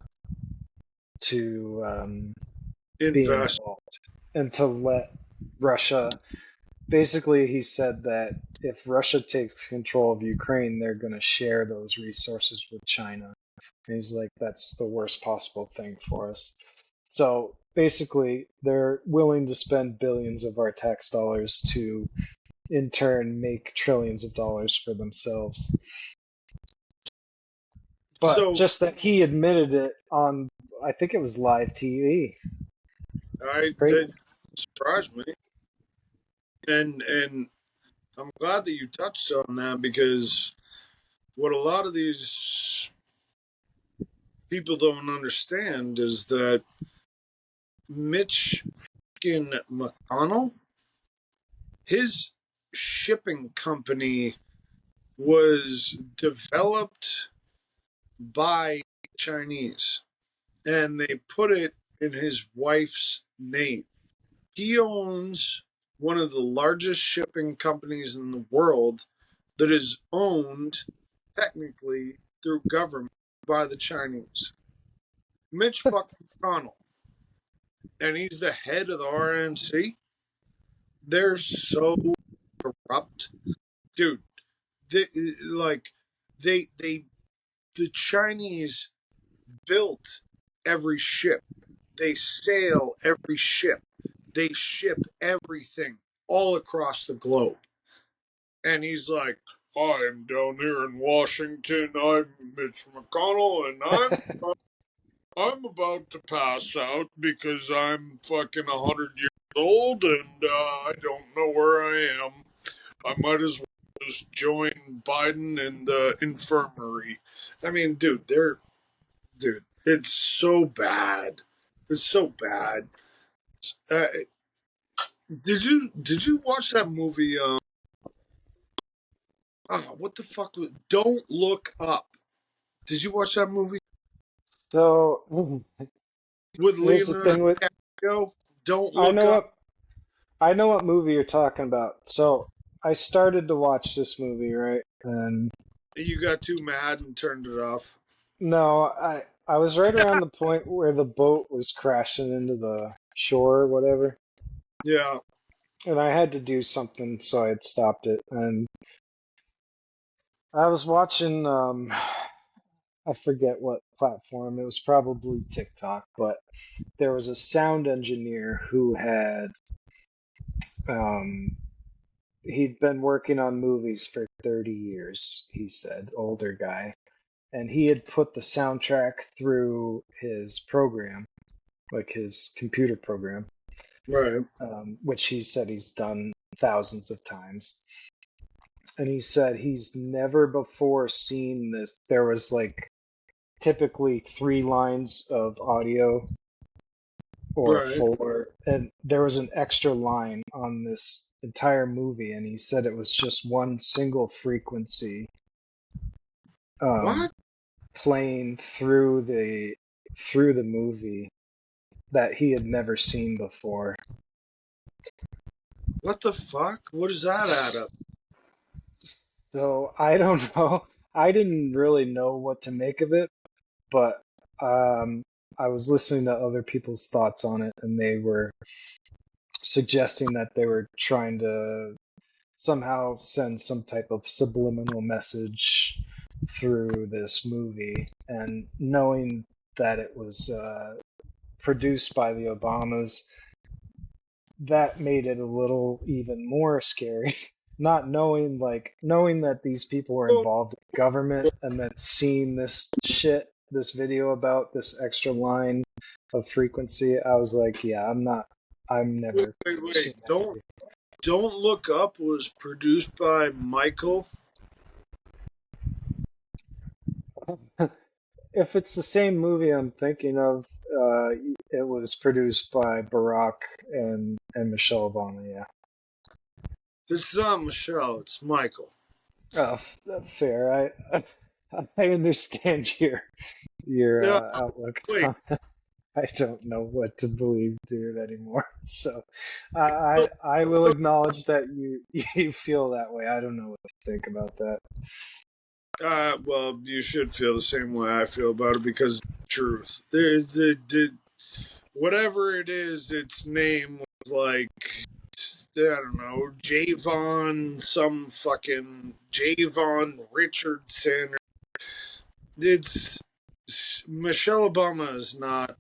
to be invest. involved and to let Russia. Basically, he said that if Russia takes control of Ukraine, they're going to share those resources with China. And he's like, that's the worst possible thing for us. So basically, they're willing to spend billions of our tax dollars to, in turn, make trillions of dollars for themselves. But So just that he admitted it on, I think it was live TV. that surprised me, and I'm glad that you touched on that because what a lot of these people don't understand is that Mitch McConnell, his shipping company was developed by Chinese and they put it in his wife's name. He owns one of the largest shipping companies in the world that is owned technically through government by the Chinese. Mitch fucking McConnell, and he's the head of the RNC. They're so corrupt, dude. They, like they the Chinese built every ship. They sail every ship. They ship everything all across the globe. And he's like, I'm down here in Washington. I'm Mitch McConnell, and I'm about to pass out because I'm fucking 100 years old and I don't know where I am. I might as well just join Biden in the infirmary. I mean, dude, it's so bad. It's so bad. Uh, did you watch that movie? What the fuck? Don't Look Up. Did you watch that movie So with here's the Leonardo thing with DiCaprio? Don't I Look know Up. what I know what movie you're talking about. So I started to watch this movie, right? And You got too mad and turned it off. no, I was right around the point where the boat was crashing into the shore or whatever, Yeah, and I had to do something, so I had stopped it. And I was watching I forget what platform. It was probably TikTok, but there was a sound engineer who had um he'd been working on movies for 30 years, he said, older guy. And he had put the soundtrack through his program, like his computer program, Right. which he said he's done thousands of times. And he said he's never before seen this. There was like typically 3 lines of audio or Right. 4, and there was an extra line on this entire movie, and he said it was just one single frequency um, What? playing through the movie that he had never seen before. What the fuck? What does that add up? So I don't know. I didn't really know what to make of it, but um, I was listening to other people's thoughts on it, and they were suggesting that they were trying to somehow send some type of subliminal message through this movie. And knowing that it was produced by the Obamas, that made it a little even more scary. Not knowing that these people were Well, involved in government, and then seeing this video about this extra line of frequency, I was like, yeah, I'm never wait. seeing that Don't Look Up was produced by Michael. movie. If it's the same movie I'm thinking of, it was produced by Barack and Michelle Obama. Yeah. It's not Michelle, it's Michael. Oh, fair. I understand your Yeah, outlook. wait. I don't know what to believe, dude, anymore. So I will acknowledge that you feel that way. I don't know what to think about that. Well, you should feel the same way I feel about it because it's the truth. There's whatever it is, its name was like, I don't know, Javon, some fucking Javon Richardson. It's Michelle Obama is not.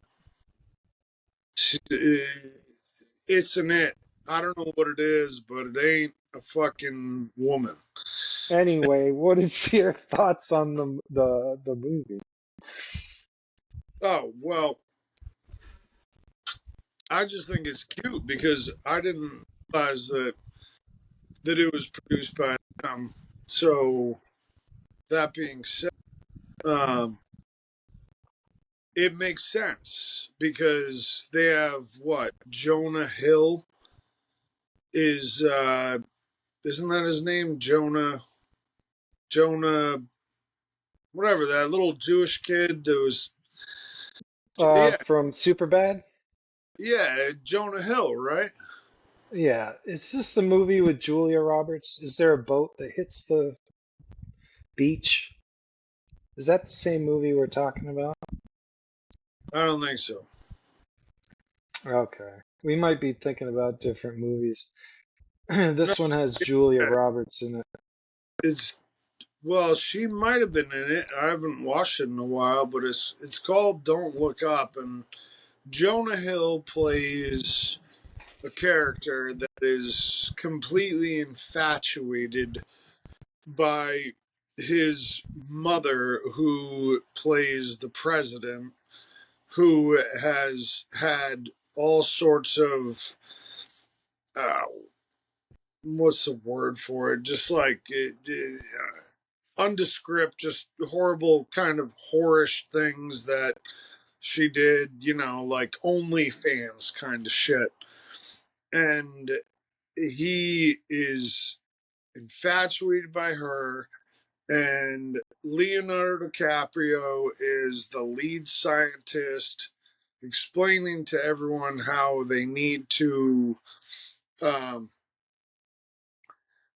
It's an it. I don't know what it is, but it ain't a fucking woman. Anyway, what is your thoughts on the movie? Oh well, I just think it's cute because I didn't realize that it was produced by them. So that being said, um, it makes sense because they have what Jonah Hill is. Isn't that his name? Jonah, whatever, that little Jewish kid that was. Yeah, From Superbad? yeah, Jonah Hill, right? Yeah. Is this the movie with Julia Roberts? Is there a boat that hits the beach? Is that the same movie we're talking about? I don't think so. Okay. We might be thinking about different movies. No, This one has Julia Roberts in it. it's well, she might have been in it. I haven't watched it in a while, but it's called Don't Look Up, and Jonah Hill plays a character that is completely infatuated by his mother, who plays the president, who has had all sorts of uh, what's the word for it? Just like undescript, just horrible kind of whorish things that she did, like OnlyFans kind of shit. And he is infatuated by her, and Leonardo DiCaprio is the lead scientist explaining to everyone how um,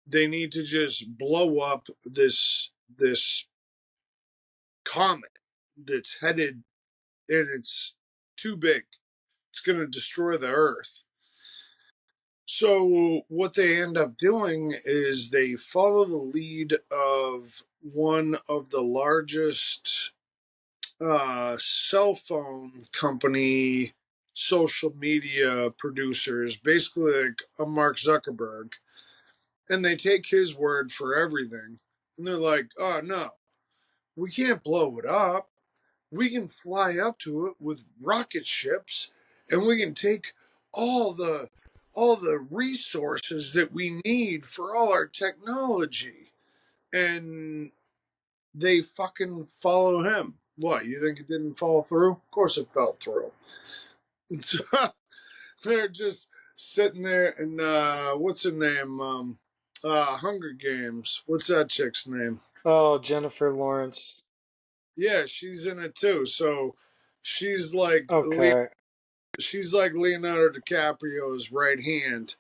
they need to just blow up this comet that's headed, and it's too big. It's going to destroy the Earth. So what they end up doing is they follow the lead of one of the largest cell phone company social media producers, basically like a Mark Zuckerberg, and they take his word for everything. And they're like, "Oh no, we can't blow it up. We can fly up to it with rocket ships, and we can take all the all the resources that we need for all our technology." And they fucking follow him. What, you think it didn't fall through? Of course it fell through. So, they're just sitting there and what's her name? Hunger Games. What's that chick's name? Oh, Jennifer Lawrence. Yeah, she's in it too. So she's like Okay. she's like Leonardo DiCaprio's right hand,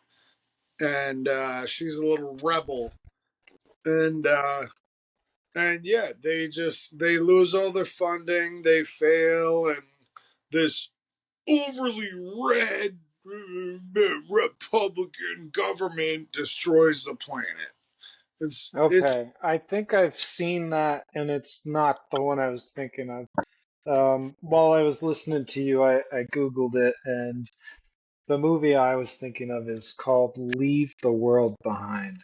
and she's a little rebel, and yeah, they lose all their funding, they fail, and this overly red Republican government destroys the planet. It's Okay. I think I've seen that, and it's not the one I was thinking of. While I was listening to you, I Googled it, and the movie I was thinking of is called Leave the World Behind.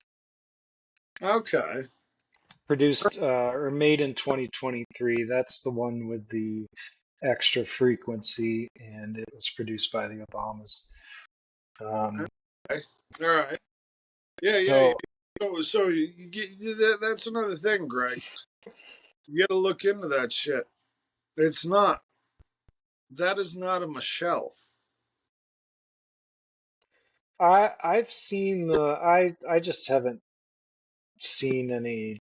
okay. Produced or made in 2023. That's the one with the extra frequency, and it was produced by the Obamas. Um, Okay. All right. Yeah, yeah, yeah. so So you get that's another thing, Greg. You got to look into that shit. It's not. That is not a Michelle. I've seen I just haven't seen any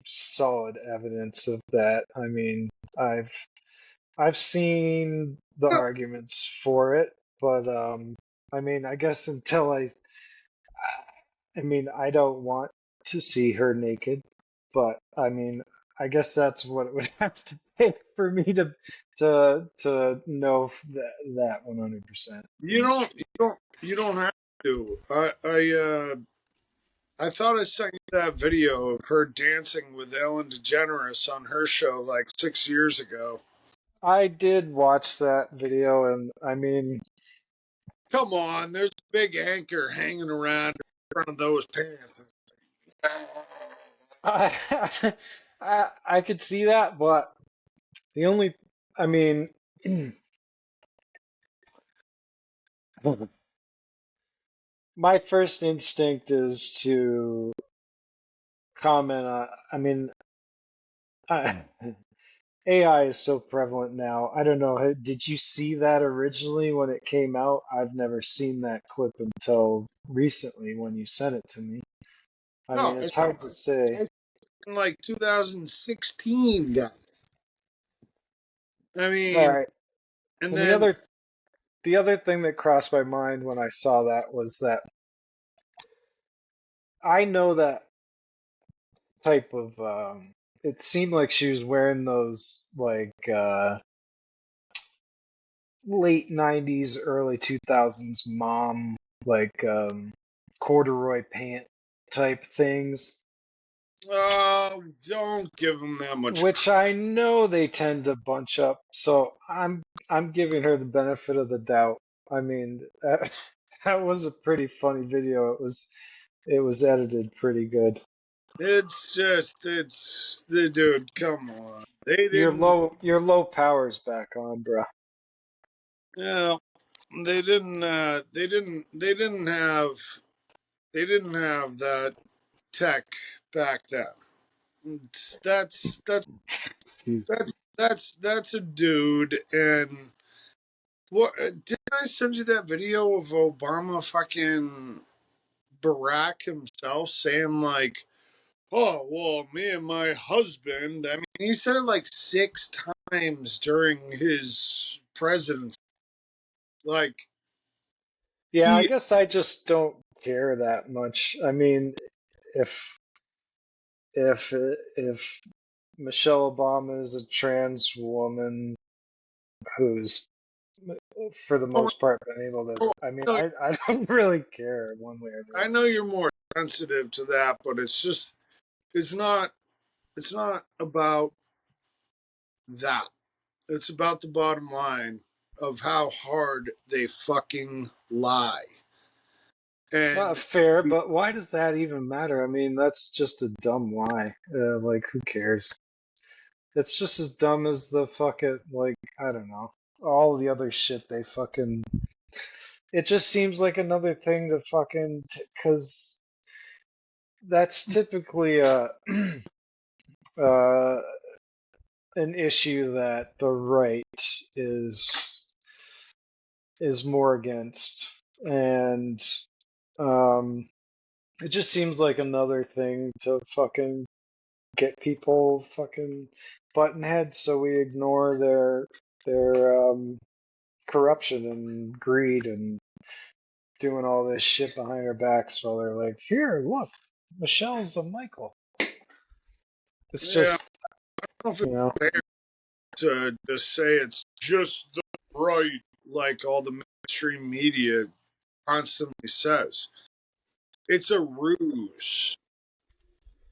solid evidence of that. I mean, I've I've seen the arguments for it, but I mean, I guess until I mean, I don't want to see her naked, but I mean, I guess that's what it would have to take for me to know that 100% You is don't. You don't. You don't have to. I thought I sent you that video of her dancing with Ellen DeGeneres on her show like 6 years ago. I did watch that video, and I mean, Come on, there's a big anchor hanging around in front of those pants. I I could see that, but the only, I mean, my first instinct is to comment on, I mean, I, AI is so prevalent now. I don't know. Did you see that originally when it came out? I've never seen that clip until recently when you sent it to me. I No, mean, it's hard to say. it's in like 2016, guy. I All mean, right. and And then the other thing that crossed my mind when I saw that was that I know that type of it seemed like she was wearing those like late 90s early 2000s mom like corduroy pant type things, don't give them that much. which I know they tend to bunch up, so I'm giving her the benefit of the doubt. I mean, that was a pretty funny video. It was edited pretty good. It's just, it's the dude. Come on, they Your didn't. low power's back on, bro. You know, they didn't. They didn't. They didn't have. They didn't have that tech back then. That's Excuse that's a dude. And what did I send you that video of Obama fucking Barack himself saying like, "Oh well, me and my husband." I mean, he said it like 6 times during his presidency. Like Yeah, I he, guess I just don't care that much. I mean, if if Michelle Obama is a trans woman who's for the Oh, most part, been able to. oh, I mean, no, I don't really care one way or the I other. know you're more sensitive to that, but it's not it's not about that. It's about the bottom line of how hard they fucking lie. And Fair, but why does that even matter? I mean, that's just a dumb lie. Like, who cares? It's just as dumb as the fucking, like, I don't know, all the other shit they fucking. It just seems like another thing to fucking, because that's typically uh, an issue that the right is is more against, and um, it just seems like another thing to fucking get people fucking button heads, so we ignore their corruption and greed and doing all this shit behind our backs while they're like, here, look, Michelle's a Michael. It's yeah, just, I don't know if you it's know, fair to just say it's just the right, like all the mainstream media constantly says. It's a ruse.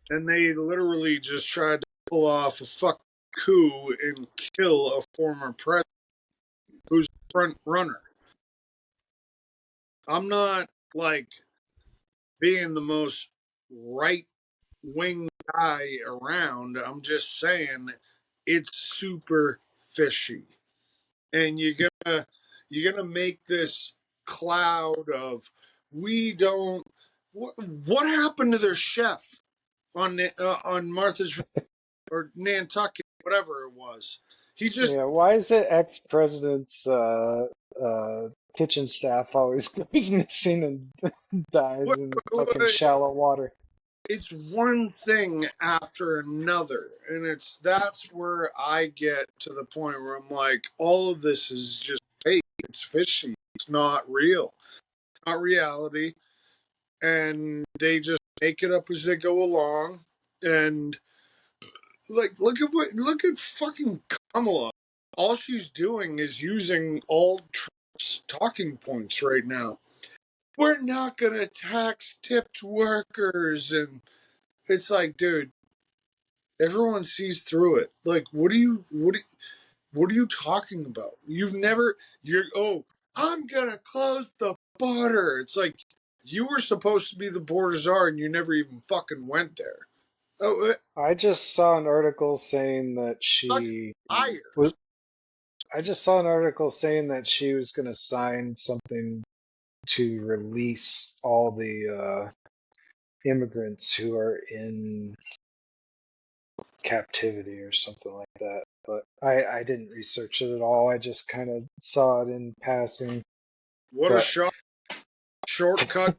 And they literally just tried to pull off a fuck coup and kill a former president who's the front runner. I'm not like being the most right wing guy around. I'm just saying it's super fishy. And you're gonna make this cloud of we don't what happened to their chef on Martha's or Nantucket, whatever it was. He just yeah, why is it ex-president's kitchen staff always goes missing and dies in fucking shallow water? it's one thing after another, and that's where I get to the point where I'm like, all of this is just fake. It's fishy. It's not real, not reality, and they just make it up as they go along. And like, look at fucking Kamala. All she's doing is using all Trump's talking points right now. We're not gonna tax tipped workers, and it's like, dude, everyone sees through it. Like, what are you talking about? You've never I'm gonna close the border. It's like you were supposed to be the border czar and you never even fucking went there. Oh, I just saw an article saying that such she was. liars. I just saw an article saying that she was going to sign something to release all the immigrants who are in captivity or something like that. But I didn't research it at all. I just kind of saw it in passing. What a But shortcut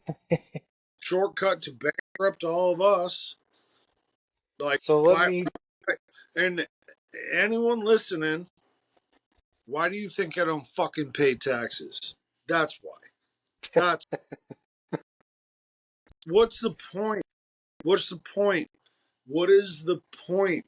shortcut to bankrupt all of us. Like, so let why? me. And anyone listening, why do you think I don't fucking pay taxes? That's why. That's what's the point? What's the point? What is the point?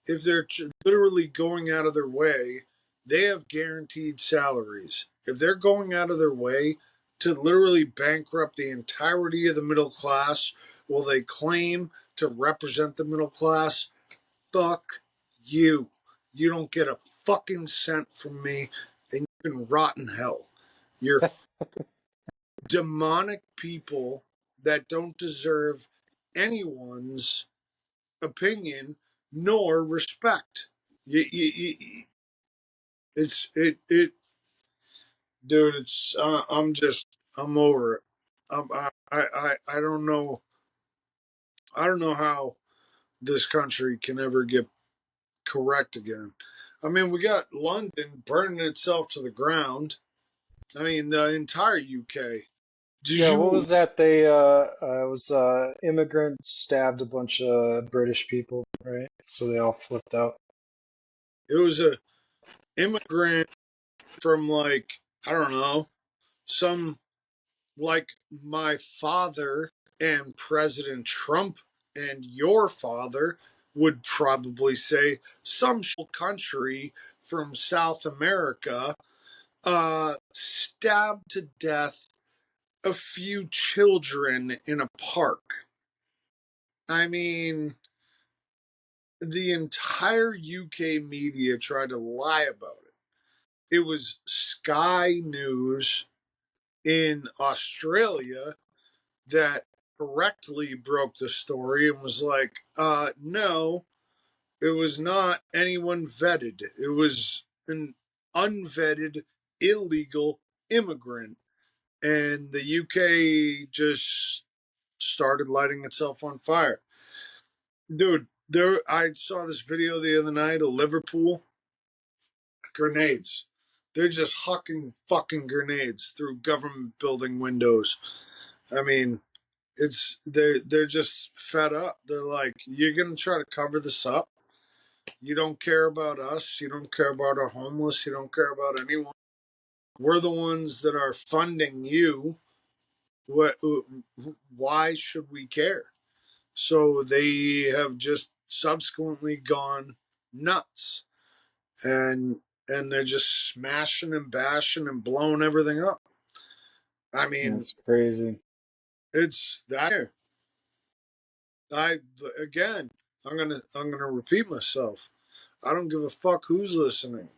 If they're literally going out of their way, they have guaranteed salaries. If they're going out of their way to literally bankrupt the entirety of the middle class, will they claim to represent the middle class? Fuck you. You don't get a fucking cent from me, and you can rot in hell. You're demonic people that don't deserve anyone's opinion nor respect. It's dude. It's I'm over it. I don't know. I don't know how this country can ever get correct again. I mean, we got London burning itself to the ground. I mean, the entire UK. Did Yeah, what you? was that? It was immigrants stabbed a bunch of British people, right? So they all flipped out. It was a immigrant from like I don't know some like my father and President Trump and your father would probably say some country from South America stabbed to death a few children in a park. I mean, the entire UK media tried to lie about it. It was Sky News in Australia that correctly broke the story and was like, no, it was not anyone vetted. It was an unvetted, illegal immigrant. And the UK just started lighting itself on fire. Dude, I saw this video the other night of Liverpool. Grenades. They're just hucking fucking grenades through government building windows. I mean, they're just fed up. They're like, you're gonna try to cover this up. You don't care about us. You don't care about our homeless. You don't care about anyone. We're the ones that are funding you. What? Why should we care? So they have just subsequently gone nuts, and they're just smashing and bashing and blowing everything up. I mean, That's crazy. it's that. I again, I'm gonna repeat myself. I don't give a fuck who's listening.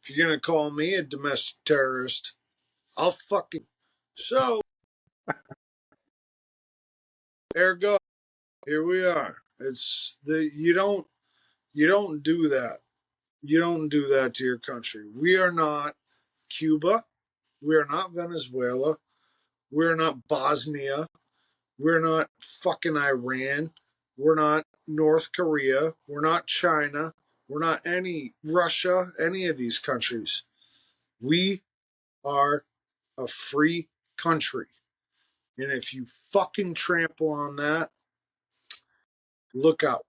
If you're gonna call me a domestic terrorist, I'll fucking so. Ergo, here we are. It's the you don't do that. You don't do that to your country. We are not Cuba. We are not Venezuela. We're not Bosnia. We're not fucking Iran. We're not North Korea. We're not China. We're not any Russia, any of these countries. We are a free country. And if you fucking trample on that, look out.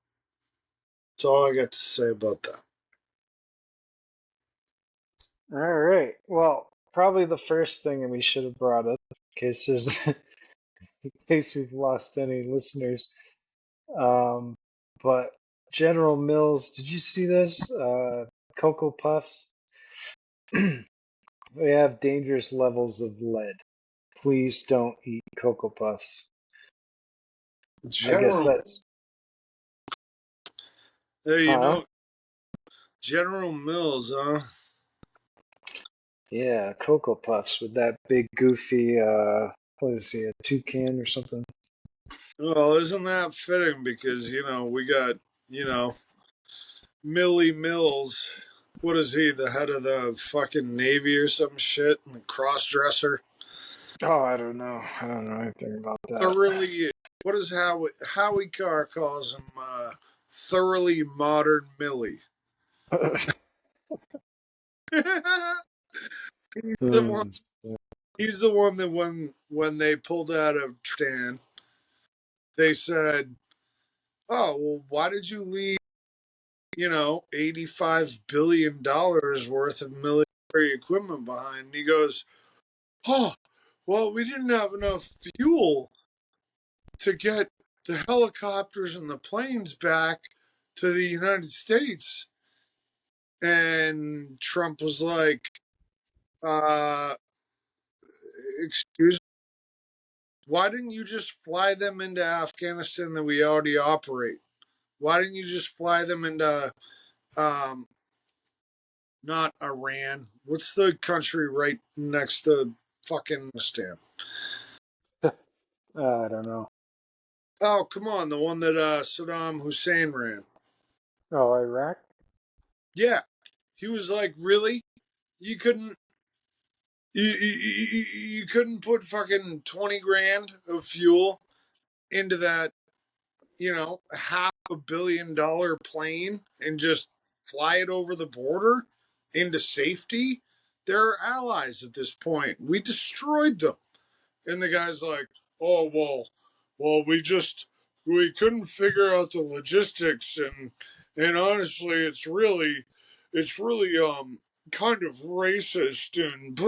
That's all I got to say about that. All right. Well, probably the first thing that we should have brought up, in case there's, in case we've lost any listeners. But General Mills, did you see this? Cocoa Puffs. They have dangerous levels of lead. Please don't eat Cocoa Puffs. I guess that's. Hey, Huh? General Mills, huh? Yeah, Cocoa Puffs with that big goofy, what is he, a toucan or something? Well, isn't that fitting? Because, we got, Millie Mills. What is he, the head of the fucking Navy or some shit? The cross dresser? Oh, I don't know. I don't know anything about Thoroughly, what is Howie Carr calls him, thoroughly modern Millie. that. He's the one. He's the one that when they pulled out of Tristan, they said, "Oh, well, why did you leave? $85 billion worth of military equipment behind?" And he goes, "Oh, well, we didn't have enough fuel to get the helicopters and the planes back to the United States." And Trump was like, excuse me, why didn't you just fly them into Afghanistan that we already operate? Why didn't you just fly them into, um, not Iran? What's the country right next to fucking Afghanistan? I don't know. Oh, come on, the one that Saddam Hussein ran. Oh, Iraq? Yeah, he was like, really? You couldn't you couldn't put fucking 20 grand of fuel into that, $500 million plane and just fly it over the border into safety? They're allies at this point. We destroyed them. And the guy's like, oh, well, we couldn't figure out the logistics, and honestly, it's really kind of racist and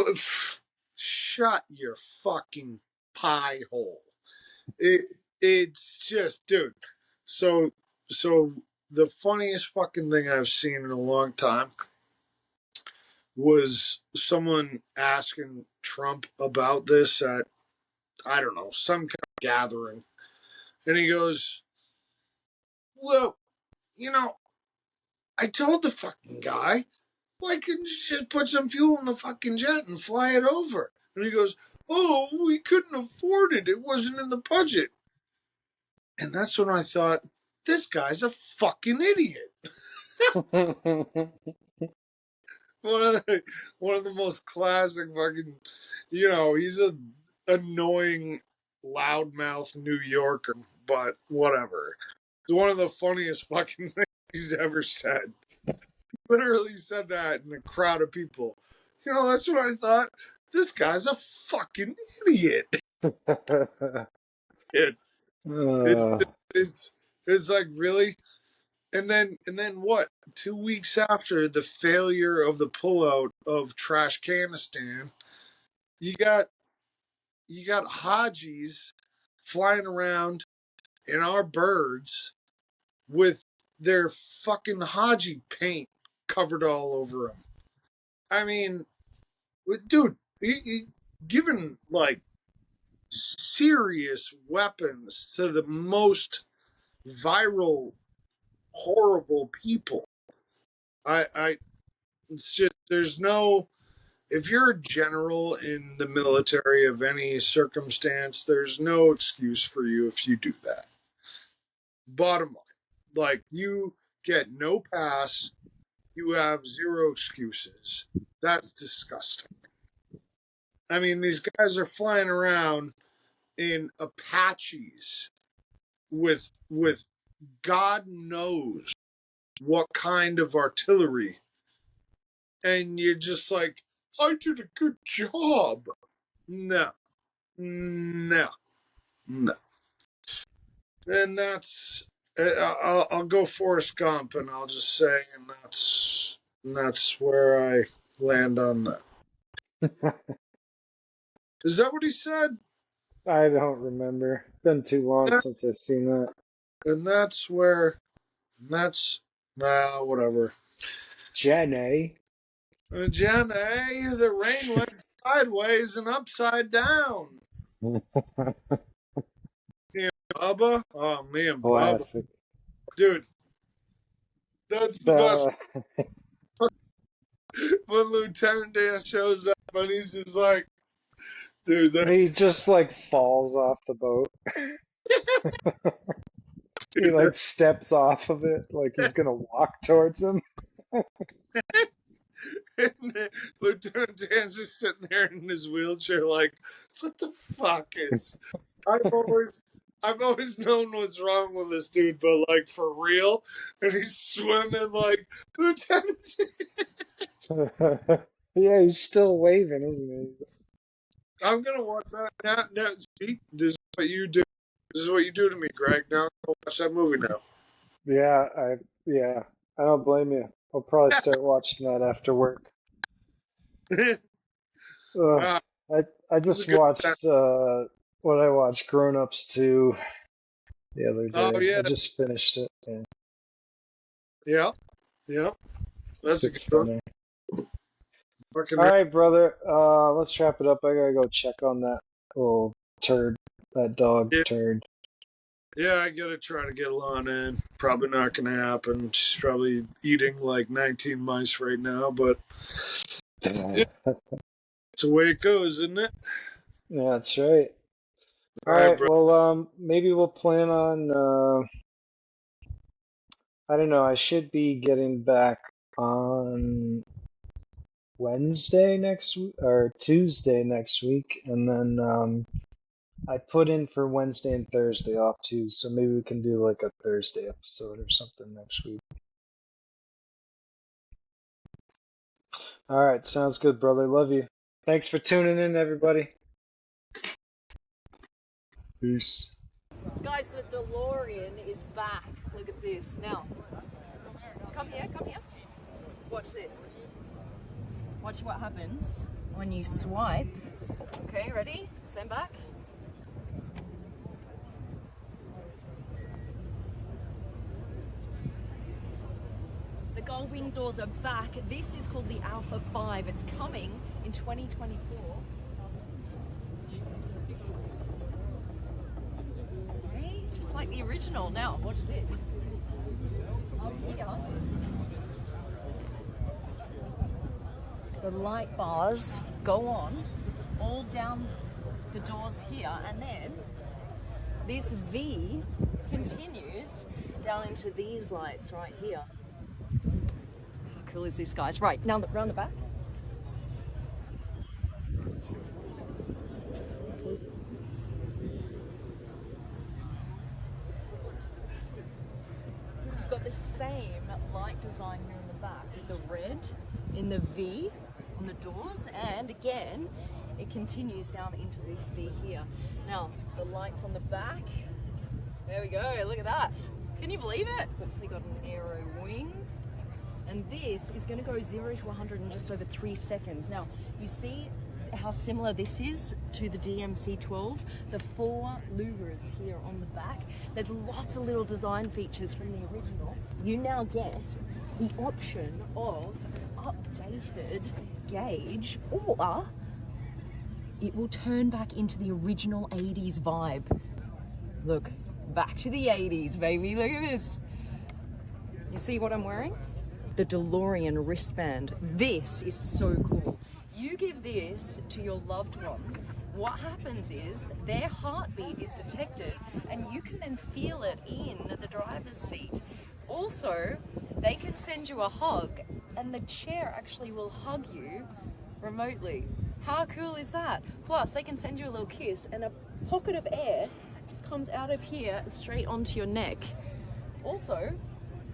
shut your fucking pie hole. It's just, dude. So so the funniest fucking thing I've seen in a long time was someone asking Trump about this at, I don't know, some kind of gathering. And he goes, well, I told the fucking guy, why couldn't you just put some fuel in the fucking jet and fly it over? And he goes, oh, we couldn't afford it. It wasn't in the budget. And that's when I thought, this guy's a fucking idiot. One of the most classic fucking, he's a annoying loudmouth New Yorker, but whatever. It's one of the funniest fucking things he's ever said. Literally said that in a crowd of people. That's what I thought. This guy's a fucking idiot. It's like, really? And then what? 2 weeks after the failure of the pullout of Trashcanistan, you got Hajis flying around in our birds with their fucking Haji paint covered all over them. I mean, dude, he given like serious weapons to the most viral, horrible people. It's just, there's no, if you're a general in the military of any circumstance, there's no excuse for you if you do that. Bottom line, like, you get no pass, you have zero excuses. That's disgusting. I mean, these guys are flying around in Apaches with God knows what kind of artillery, and you're just like, I did a good job. No. And that's, I'll go Forrest Gump, and I'll just say, and that's where I land on that. Is that what he said? I don't remember. Been too long since I've seen that. And that's whatever. Jenny. Jenny, the rain went sideways and upside down. Bubba? Oh, man, Classic. Bubba. Dude, that's the best. When Lieutenant Dan shows up and he's just like, dude, he just like falls off the boat. He like steps off of it like he's gonna walk towards him. And Lieutenant Dan's just sitting there in his wheelchair like, what the fuck is? I've always known what's wrong with this dude, but like, for real? And he's swimming like, Lieutenant Dan. Yeah, he's still waving, isn't he? I'm gonna watch that now. See, this is what you do. This is what you do to me, Greg. Now I'll watch that movie now. Yeah, I don't blame you. I'll probably start watching that after work. I just watched what I watched, Grown Ups 2, the other day. Oh, yeah. I just finished it. Yeah. That's a good one. All right, brother. Let's wrap it up. I gotta go check on that little turd, that dog turd. Yeah, I gotta try to get Lana in. Probably not gonna happen. She's probably eating like 19 mice right now, but it's the way it goes, isn't it? Yeah, that's right. All right, well, maybe we'll plan on, I don't know, I should be getting back on Wednesday next week, or Tuesday next week, and then I put in for Wednesday and Thursday off too, so maybe we can do like a Thursday episode or something next week. All right, sounds good, brother. Love you. Thanks for tuning in, everybody. Peace. Guys, the DeLorean is back. Look at this. Now, come here. Watch this. Watch what happens when you swipe. Okay, ready? Stand back. The gull wing doors are back. This is called the Alpha 5. It's coming in 2024. Okay, just like the original. Now, watch this. Up here, the light bars go on all down the doors here, and then this V continues down into these lights right here. How cool is this, guys? Right, now round the back. You've got the same light design here in the back with the red in the V on the doors, and again it continues down into this V here. Now the lights on the back, there we go, look at that. Can you believe it? They got an aero wing, and this is going to go 0 to 100 in just over 3 seconds. Now you see how similar this is to the DMC-12. The 4 louvers here on the back. There's lots of little design features from the original. You now get the option of updated gauge, or it will turn back into the original 80s vibe. Look, back to the 80s, baby. Look at this. You see what I'm wearing? The DeLorean wristband. This is so cool. You give this to your loved one, what happens is their heartbeat is detected, and you can then feel it in the driver's seat. Also, they can send you a hug, and the chair actually will hug you remotely. How cool is that? Plus, they can send you a little kiss, and a pocket of air comes out of here straight onto your neck. Also,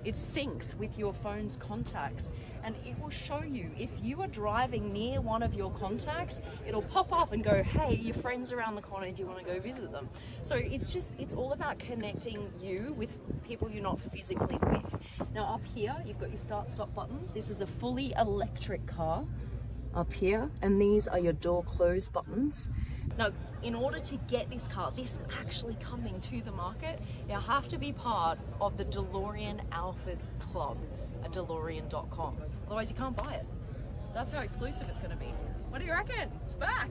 it syncs with your phone's contacts, and it will show you if you are driving near one of your contacts, it'll pop up and go, hey, your friend's around the corner, do you want to go visit them? So it's all about connecting you with people you're not physically with. Now up here, you've got your start stop button. This is a fully electric car up here, and these are your door close buttons. Now, in order to get this car, this is actually coming to the market, you have to be part of the DeLorean Alphas Club at DeLorean.com. Otherwise, you can't buy it. That's how exclusive it's going to be. What do you reckon? It's back.